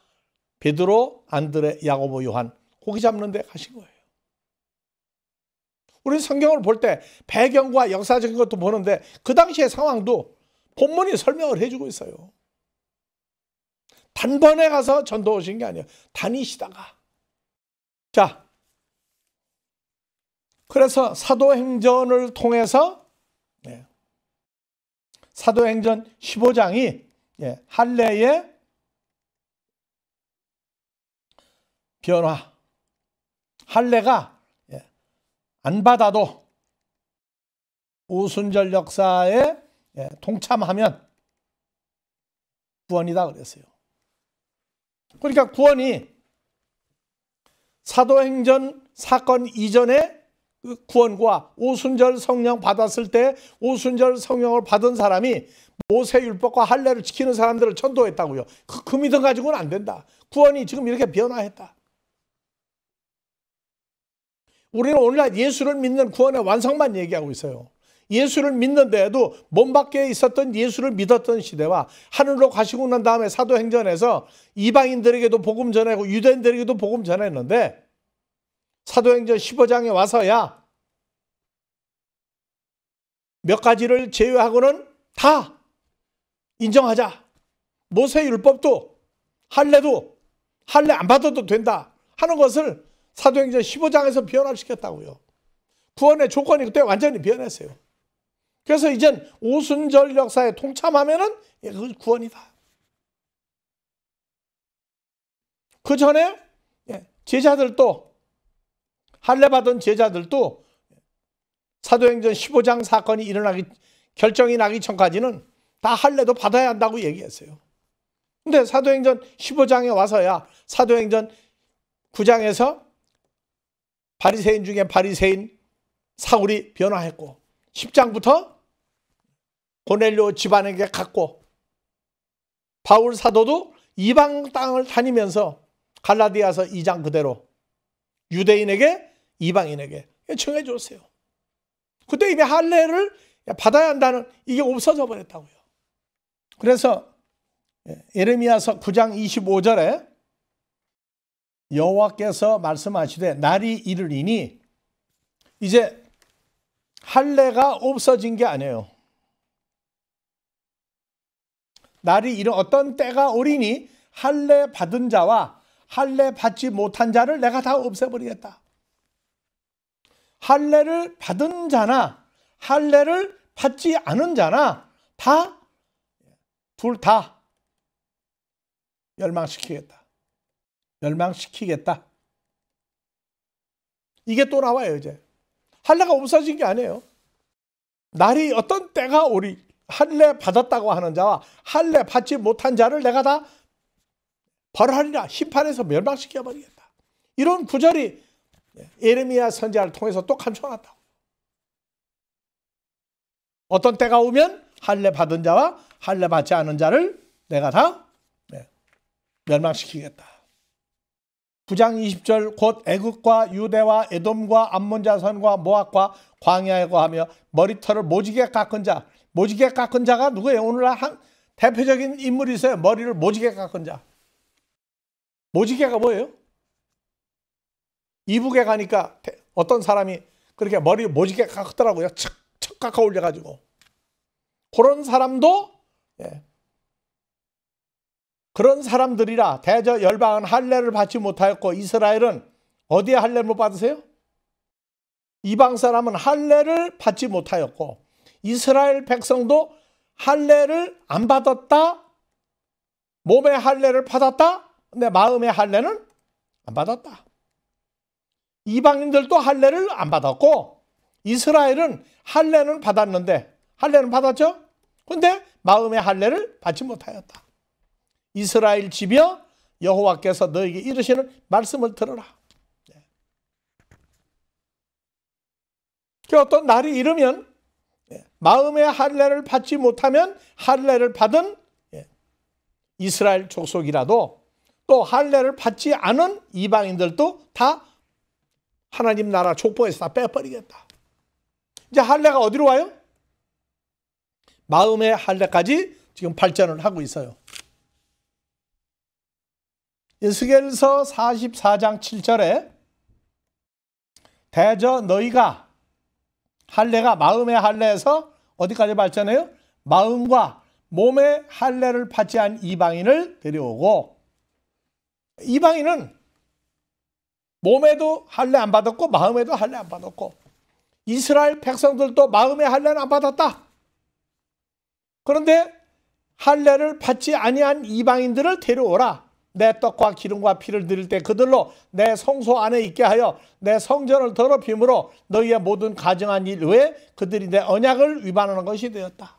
Speaker 1: 베드로, 안드레, 야고보, 요한 고기 잡는 데 가신 거예요. 우리 성경을 볼 때 배경과 역사적인 것도 보는데 그 당시의 상황도 본문이 설명을 해주고 있어요. 단번에 가서 전도 오신 게 아니에요. 다니시다가. 자, 그래서 사도행전을 통해서 사도행전 15장이 할례의 변화, 할례가 안 받아도 오순절 역사에 동참하면 구원이다 그랬어요. 그러니까 구원이 사도행전 사건 이전에 그 구원과 오순절 성령 받았을 때 오순절 성령을 받은 사람이 모세율법과 할례를 지키는 사람들을 전도했다고요. 그 믿음 가지고는 안 된다. 구원이 지금 이렇게 변화했다. 우리는 오늘날 예수를 믿는 구원의 완성만 얘기하고 있어요. 예수를 믿는 데에도 몸 밖에 있었던 예수를 믿었던 시대와 하늘로 가시고 난 다음에 사도행전에서 이방인들에게도 복음 전하고 유대인들에게도 복음 전했는데 사도행전 15장에 와서야 몇 가지를 제외하고는 다 인정하자. 모세율법도 할례도 할례 안 받아도 된다 하는 것을 사도행전 15장에서 변화시켰다고요. 구원의 조건이 그때 완전히 변했어요. 그래서 이젠 오순절 역사에 통참하면은 그 구원이다. 그 전에 제자들도 할례 받은 제자들도 사도행전 15장 사건이 결정이 나기 전까지는 다 할례도 받아야 한다고 얘기했어요. 근데 사도행전 15장에 와서야 사도행전 9장에서 바리새인 중에 바리새인 사울이 변화했고 10장부터 고넬료 집안에게 갔고 바울 사도도 이방 땅을 다니면서 갈라디아서 2장 그대로 유대인에게 이방인에게 청해 줬어요. 그때 이미 할례를 받아야 한다는 이게 없어져 버렸다고요. 그래서 예레미야서 9장 25절에 여호와께서 말씀하시되 날이 이르리니 이제 할례가 없어진 게 아니에요. 날이 이른 어떤 때가 오리니 할례 받은 자와 할례 받지 못한 자를 내가 다 없애버리겠다. 할례를 받은 자나 할례를 받지 않은 자나 둘 다 멸망시키겠다. 멸망시키겠다. 이게 또 나와요. 이제 할례가 없어진 게 아니에요. 날이 어떤 때가 오리 할례 받았다고 하는 자와 할례 받지 못한 자를 내가 다 벌하리라. 심판에서 멸망시켜버리겠다. 이런 구절이 예레미야 선지자를 통해서 또 감춰놨다고. 어떤 때가 오면 할례 받은 자와 할례 받지 않은 자를 내가 다 멸망시키겠다. 9장 20절 곧 애굽과 유대와 에돔과 암몬 자손과 모압과 광야에 거하며 머리털을 모지게 깎은 자. 모지게 깎은 자가 누구예요? 오늘날 한 대표적인 인물이 있어요. 머리를 모지게 깎은 자. 모지게가 뭐예요? 이북에 가니까 어떤 사람이 그렇게 머리 모지게 깎더라고요. 척 깎아 올려가지고. 그런 사람도 그런 사람들이라 대저 열방은 할례를 받지 못하였고 이스라엘은 어디에 할례를 못 받으세요? 이방 사람은 할례를 받지 못하였고 이스라엘 백성도 할례를 안 받았다. 몸의 할례를 받았다. 근데 마음의 할례는 안 받았다. 이방인들도 할례를 안 받았고 이스라엘은 할례는 받았는데 할례는 받았죠? 근데 마음의 할례를 받지 못하였다. 이스라엘 집이여 여호와께서 너에게 이르시는 말씀을 들어라. 그 어떤 날이 이르면 마음의 할례를 받지 못하면 할례를 받은 이스라엘 족속이라도 또 할례를 받지 않은 이방인들도 다 하나님 나라 족보에서 다 빼버리겠다. 이제 할례가 어디로 와요? 마음의 할례까지 지금 발전을 하고 있어요. 에스겔서 44장 7절에 대저 너희가 할례가 마음의 할례에서 어디까지 발전해요? 마음과 몸의 할례를 받지 않은 이방인을 데려오고 이방인은 몸에도 할례 안 받았고 마음에도 할례 안 받았고 이스라엘 백성들도 마음의 할례는 안 받았다. 그런데 할례를 받지 아니한 이방인들을 데려오라. 내 떡과 기름과 피를 드릴 때 그들로 내 성소 안에 있게 하여 내 성전을 더럽힘으로 너희의 모든 가증한 일 외에 그들이 내 언약을 위반하는 것이 되었다.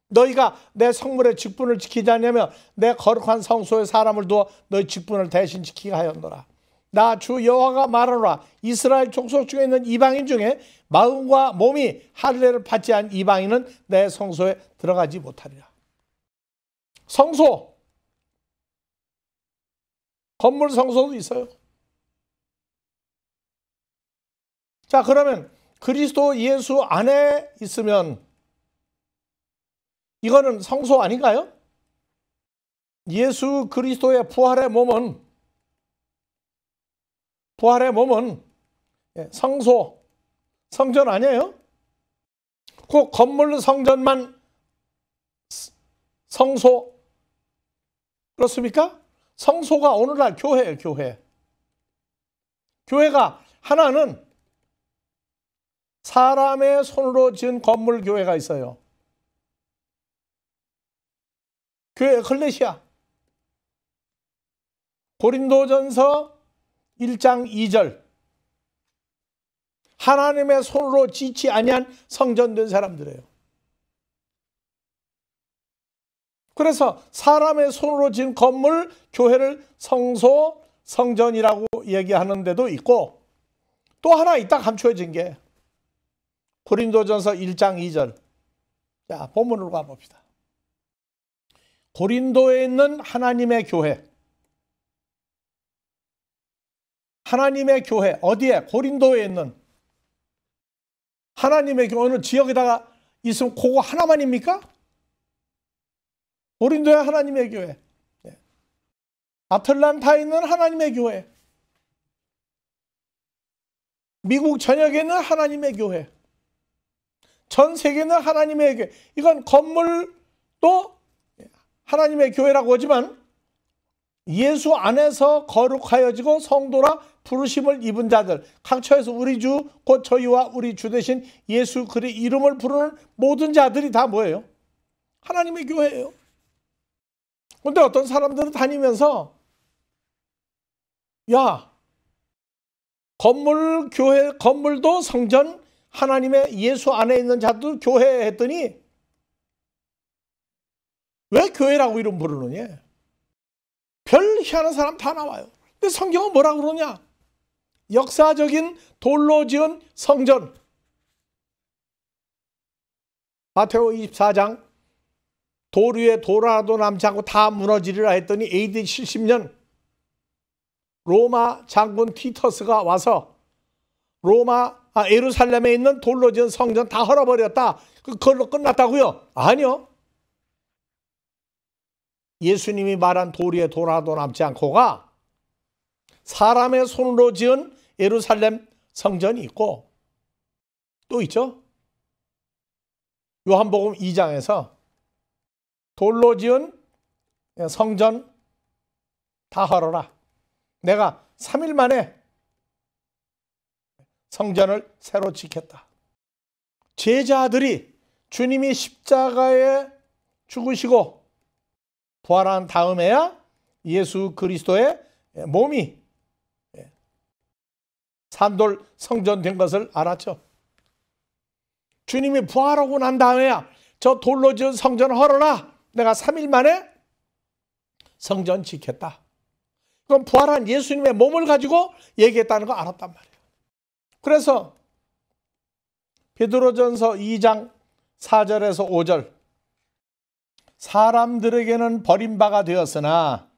Speaker 1: 너희가 내 성물의 직분을 지키지 않으면 내 거룩한 성소에 사람을 두어 너희 직분을 대신 지키게 하였노라. 나 주 여호와가 말하노라. 이스라엘 족속 중에 있는 이방인 중에 마음과 몸이 할례를 받지 않은 이방인은 내 성소에 들어가지 못하리라. 성소, 건물 성소도 있어요. 자, 그러면 그리스도 예수 안에 있으면 이거는 성소 아닌가요? 예수 그리스도의 부활의 몸은 성소, 성전 아니에요? 그 건물 성전만 성소 그렇습니까? 성소가 오늘날 교회예요, 교회. 교회가 하나는 사람의 손으로 지은 건물 교회가 있어요. 교회 에클레시아. 고린도전서 1장 2절. 하나님의 손으로 지지 아니한 성전된 사람들이에요. 그래서 사람의 손으로 지은 건물, 교회를 성소, 성전이라고 얘기하는 데도 있고, 또 하나 있다 감춰진 게 고린도전서 1장 2절. 자, 본문으로 가봅시다. 고린도에 있는 하나님의 교회. 하나님의 교회 어디에? 고린도에 있는 하나님의 교회는 지역에다가 있으면 그거 하나만입니까? 고린도의 하나님의 교회, 아틀란타에 있는 하나님의 교회, 미국 전역에 있는 하나님의 교회, 전 세계에 있는 하나님의 교회. 이건 건물도 하나님의 교회라고 하지만 예수 안에서 거룩하여지고 성도라 부르심을 입은 자들, 각처에서 우리 주 곧 저희와 우리 주 되신 예수 그리 이름을 부르는 모든 자들이 다 뭐예요? 하나님의 교회예요. 그런데 어떤 사람들은 다니면서 야, 교회, 건물도 성전, 하나님의 예수 안에 있는 자도 교회 했더니 왜 교회라고 이름 부르느냐? 별 희한한 사람 다 나와요. 근데 성경은 뭐라고 그러냐? 역사적인 돌로 지은 성전. 마태오 24장 돌 위에 돌 하나도 남지 않고 다 무너지리라 했더니 AD 70년 로마 장군 티터스가 와서 예루살렘에 있는 돌로 지은 성전 다 헐어버렸다. 그걸로 끝났다고요? 아니요. 예수님이 말한 돌 위에 돌 하나도 남지 않고가 사람의 손으로 지은 예루살렘 성전이 있고 또 있죠. 요한복음 2장에서 돌로 지은 성전 다 헐어라. 내가 3일 만에 성전을 새로 짓겠다. 제자들이 주님이 십자가에 죽으시고 부활한 다음에야 예수 그리스도의 몸이 산돌 성전된 것을 알았죠. 주님이 부활하고 난 다음에야 저 돌로 지은 성전 헐어라. 내가 3일 만에 성전 짓겠다. 그럼 부활한 예수님의 몸을 가지고 얘기했다는 거 알았단 말이에요. 그래서 베드로전서 2장 4절에서 5절 사람들에게는 버림바가 되었으나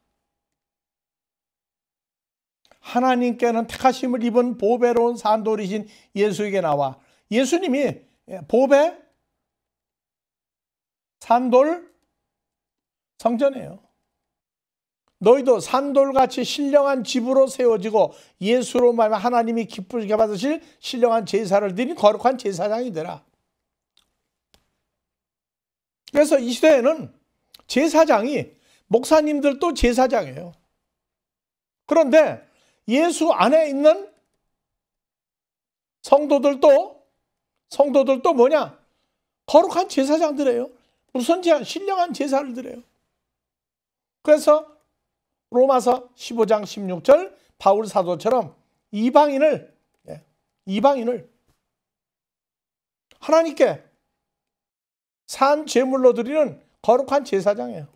Speaker 1: 하나님께는 택하심을 입은 보배로운 산돌이신 예수에게 나와. 예수님이 보배 산돌 성전이에요. 너희도 산돌같이 신령한 집으로 세워지고 예수로 말하면 하나님이 기쁘게 받으실 신령한 제사를 드린 거룩한 제사장이 되라. 그래서 이 시대에는 제사장이 목사님들도 제사장이에요. 그런데 예수 안에 있는 성도들도 뭐냐? 거룩한 제사장들이에요. 무슨 신령한 제사를 드려요. 그래서 로마서 15장 16절 바울 사도처럼 이방인을 하나님께 산 제물로 드리는 거룩한 제사장이에요.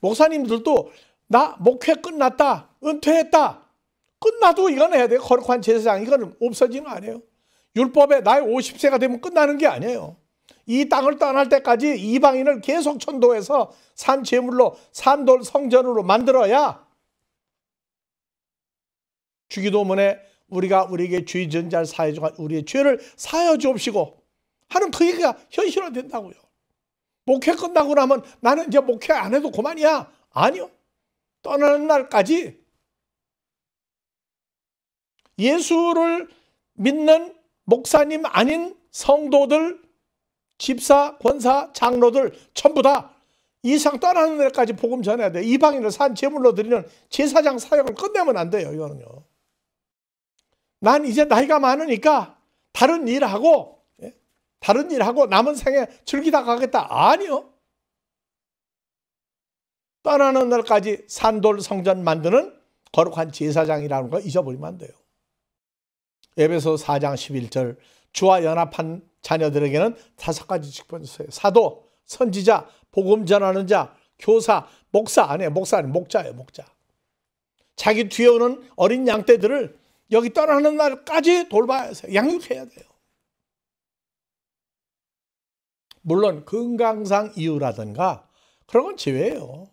Speaker 1: 목사님들도 나 목회 끝났다, 은퇴했다, 끝나도 이건 해야 돼요. 거룩한 제사장. 이건 없어지는 거 아니에요. 율법에 나이 50세가 되면 끝나는 게 아니에요. 이 땅을 떠날 때까지 이방인을 계속 천도해서 산 제물로 산돌 성전으로 만들어야 주기도문에 우리가 우리에게 죄 지은 자를 사하여 주고 우리의 죄를 사하여 주옵시고 하는 그 얘기가 현실화된다고요. 목회 끝나고 나면 나는 이제 목회 안 해도 그만이야. 아니요. 떠나는 날까지 예수를 믿는 목사님 아닌 성도들, 집사, 권사, 장로들 전부 다 이 세상 떠나는 날까지 복음 전해야 돼요. 이방인을 산 제물로 드리는 제사장 사역을 끝내면 안 돼요. 이거는요. 난 이제 나이가 많으니까 다른 일하고 남은 생에 즐기다 가겠다. 아니요. 떠나는 날까지 산돌 성전 만드는 거룩한 제사장이라는 거 잊어버리면 안 돼요. 에베소 4장 11절 주와 연합한 자녀들에게는 5가지 직분이 있어요. 사도, 선지자, 복음 전하는 자, 교사, 목사. 아니에요. 목사 아니에요. 목자예요. 목자. 자기 뒤에 오는 어린 양떼들을 여기 떠나는 날까지 돌봐야 해요. 양육해야 돼요. 물론 건강상 이유라든가 그런 건 제외예요.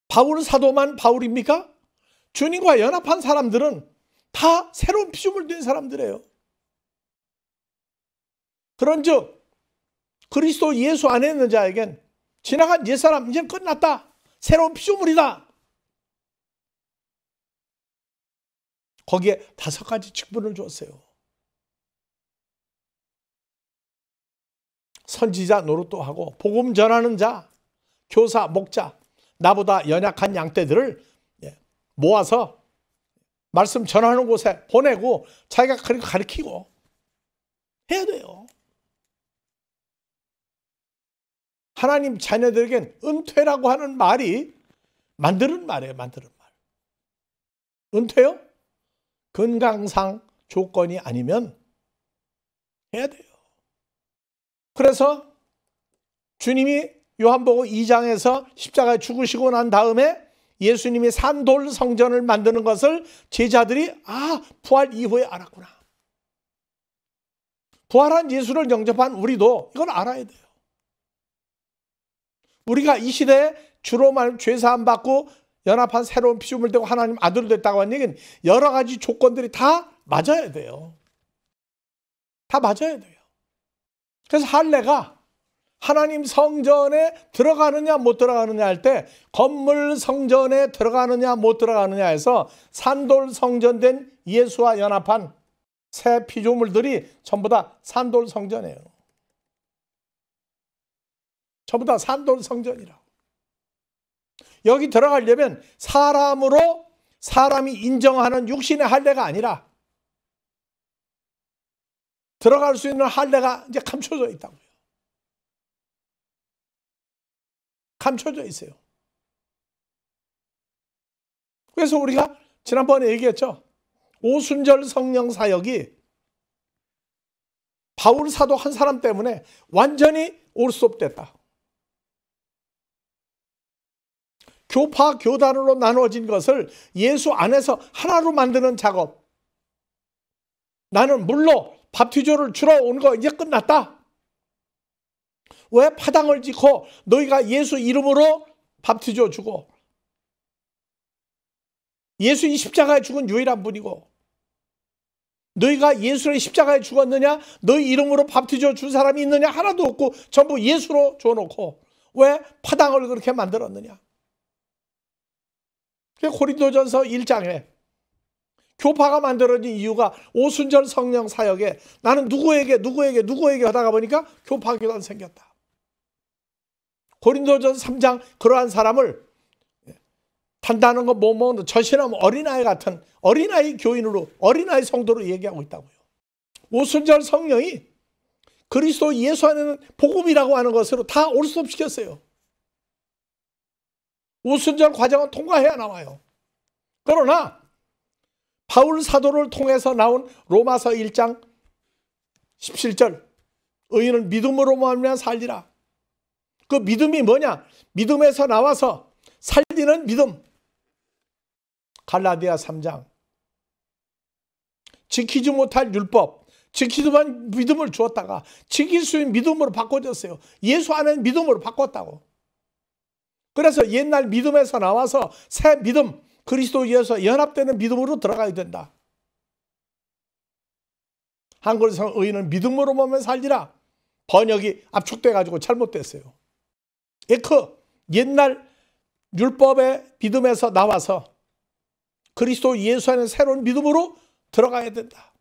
Speaker 1: 바울 사도만 바울입니까? 주님과 연합한 사람들은 다 새로운 피조물 된 사람들이에요. 그런즉 그리스도 예수 안에 있는 자에겐 지나간 옛사람 이제 끝났다. 새로운 피조물이다. 거기에 5가지 직분을 줬어요. 선지자 노릇도 하고 복음 전하는 자, 교사, 목자, 나보다 연약한 양떼들을 모아서 말씀 전하는 곳에 보내고 자기가 가르치고 해야 돼요. 하나님 자녀들에겐 은퇴라고 하는 말이 만드는 말이에요. 만드는 말. 은퇴요? 건강상 조건이 아니면 해야 돼요. 그래서 주님이 요한복음 2장에서 십자가에 죽으시고 난 다음에 예수님이 산돌 성전을 만드는 것을 제자들이 부활 이후에 알았구나. 부활한 예수를 영접한 우리도 이걸 알아야 돼요. 우리가 이 시대에 주로 말 죄사함 받고 연합한 새로운 피조물 되고 하나님 아들 됐다고 하는 얘기는 여러 가지 조건들이 다 맞아야 돼요. 다 맞아야 돼요. 그래서 할례가 하나님 성전에 들어가느냐 못 들어가느냐 할 때 건물 성전에 들어가느냐 못 들어가느냐 해서 산돌 성전된 예수와 연합한 새 피조물들이 전부 다 산돌 성전이에요. 전부 다 산돌 성전이라고. 여기 들어가려면 사람으로 사람이 인정하는 육신의 할례가 아니라 들어갈 수 있는 할례가 이제 감춰져 있다고요. 감춰져 있어요. 그래서 우리가 지난번에 얘기했죠. 오순절 성령 사역이 바울 사도 한 사람 때문에 완전히 올스톱됐다. 교파 교단으로 나누어진 것을 예수 안에서 하나로 만드는 작업. 나는 물로 밥티조를 주러 온 거 이제 끝났다. 왜 파당을 짓고 너희가 예수 이름으로 밥티조 주고 예수 이 십자가에 죽은 유일한 분이고 너희가 예수의 십자가에 죽었느냐? 너희 이름으로 밥티조 준 사람이 있느냐? 하나도 없고 전부 예수로 줘놓고 왜 파당을 그렇게 만들었느냐? 고린도전서 1장에 교파가 만들어진 이유가 오순절 성령 사역에 나는 누구에게 하다가 보니까 교파 교단 생겼다. 고린도전서 3장 그러한 사람을 단단한 거 못 먹는 저신함 어린아이 같은 어린아이 교인으로 어린아이 성도로 얘기하고 있다고요. 오순절 성령이 그리스도 예수 안에는 복음이라고 하는 것으로 다 올스톱시켰어요. 오순절 과정은 통과해야 나와요. 그러나 바울 사도를 통해서 나온 로마서 1장 17절 의인은 믿음으로 말미암아 살리라. 그 믿음이 뭐냐? 믿음에서 나와서 살리는 믿음. 갈라디아 3장 지키지 못할 율법 지키지만 믿음을 주었다가 지킬 수 있는 믿음으로 바꿔줬어요. 예수 안에 믿음으로 바꿨다고. 그래서 옛날 믿음에서 나와서 새 믿음 그리스도 예수와 연합되는 믿음으로 들어가야 된다. 한글에서 의인은 믿음으로 보면 살리라. 번역이 압축돼가지고 잘못됐어요. 옛날 율법의 믿음에서 나와서 그리스도 예수 안에 새로운 믿음으로 들어가야 된다.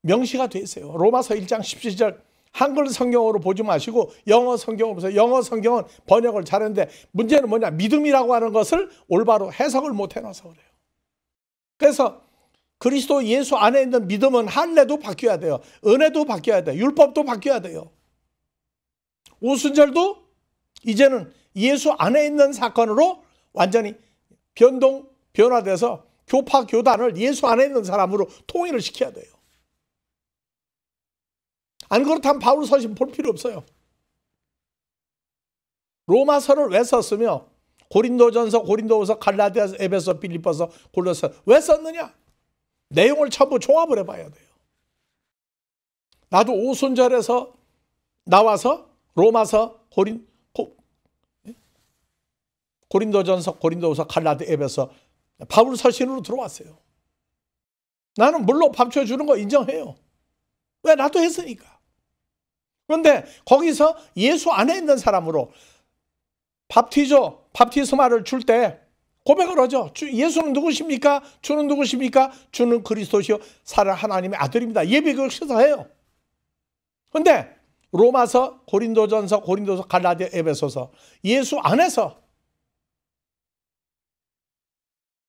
Speaker 1: 명시가 돼 있어요. 로마서 1장 17절 한글 성경으로 보지 마시고 영어 성경으로 보세요. 영어 성경은 번역을 잘했는데 문제는 뭐냐? 믿음이라고 하는 것을 올바로 해석을 못 해놔서 그래요. 그래서 그리스도 예수 안에 있는 믿음은 할례도 바뀌어야 돼요. 은혜도 바뀌어야 돼요. 율법도 바뀌어야 돼요. 오순절도 이제는 예수 안에 있는 사건으로 완전히 변화돼서 교파 교단을 예수 안에 있는 사람으로 통일을 시켜야 돼요. 안 그렇다면 바울 서신 볼 필요 없어요. 로마서를 왜 썼으며 고린도전서, 고린도후서, 갈라디아서, 에베소, 빌립보서, 골로새 왜 썼느냐? 내용을 전부 종합을 해봐야 돼요. 나도 오순절에서 나와서 로마서, 고린도전서, 고린도후서, 갈라디아, 에베소, 바울 서신으로 들어왔어요. 나는 물론 밥 줘주는 거 인정해요. 왜? 나도 했으니까. 그런데 거기서 예수 안에 있는 사람으로 밥티스마를 줄 때 고백을 하죠. 예수는 누구십니까? 주는 누구십니까? 주는 그리스도시요 살아 하나님의 아들입니다. 예비교를 시사해요. 그런데 로마서, 고린도전서, 고린도서, 갈라디아, 에베소서 예수 안에서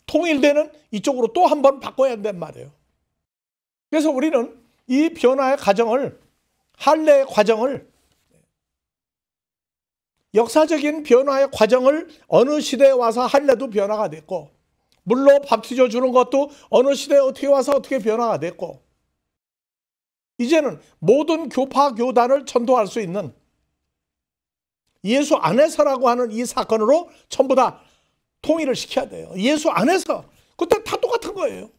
Speaker 1: 통일되는 이쪽으로 또 한 번 바꿔야 된단 말이에요. 그래서 우리는 이 변화의 과정을, 할례의 과정을, 역사적인 변화의 과정을 어느 시대에 와서 할례도 변화가 됐고, 물로 밥티져 주는 것도 어느 시대에 어떻게 와서 어떻게 변화가 됐고, 이제는 모든 교파 교단을 전도할 수 있는 예수 안에서라고 하는 이 사건으로 전부 다 통일을 시켜야 돼요. 예수 안에서. 그때 다 똑같은 거예요.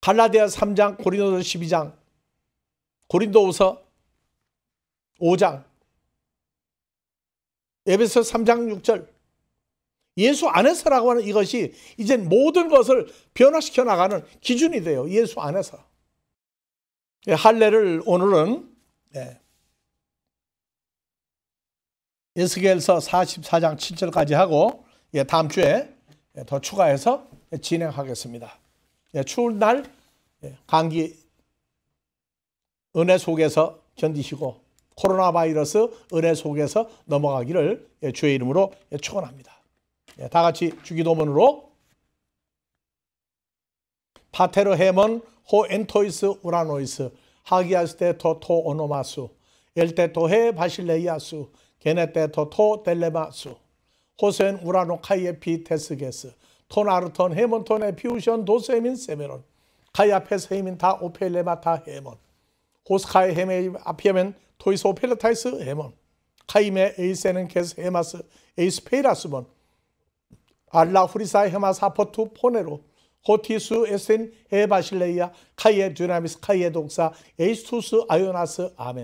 Speaker 1: 갈라디아 3장, 고린도서 12장, 고린도후서 5장, 에베소 3장 6절. 예수 안에서라고 하는 이것이 이제 모든 것을 변화시켜 나가는 기준이 돼요. 예수 안에서. 할례를 오늘은 에스겔서 44장 7절까지 하고 다음 주에 더 추가해서 진행하겠습니다. 추운 날 감기 은혜 속에서 견디시고 코로나 바이러스 은혜 속에서 넘어가기를 주의 이름으로 축원합니다. 다 같이 주기도문으로 파테르 헤몬 호 엔토이스 우라노이스 하기아스테 토토 오노마수 엘테 토헤 바실레이아수 게네테 토토 델레마수 호센 우라노 카이에 피테스게스 토나르톤 헤몬톤에 피우션 도세민 세메론 카이아페스 헤민 다 오펠레마타 헤몬 호스카이 헤메 아피아멘 토이스 오펠레타이스 헤몬 카이메 에이세는 케스 헤마스 에이스페이라스몬 알라 후리사 헤마사포투 포네로 호티수 에센 헤바실레이아 카이에 듀나미스 카이에 독사 에이스투스 아요나스 아멘.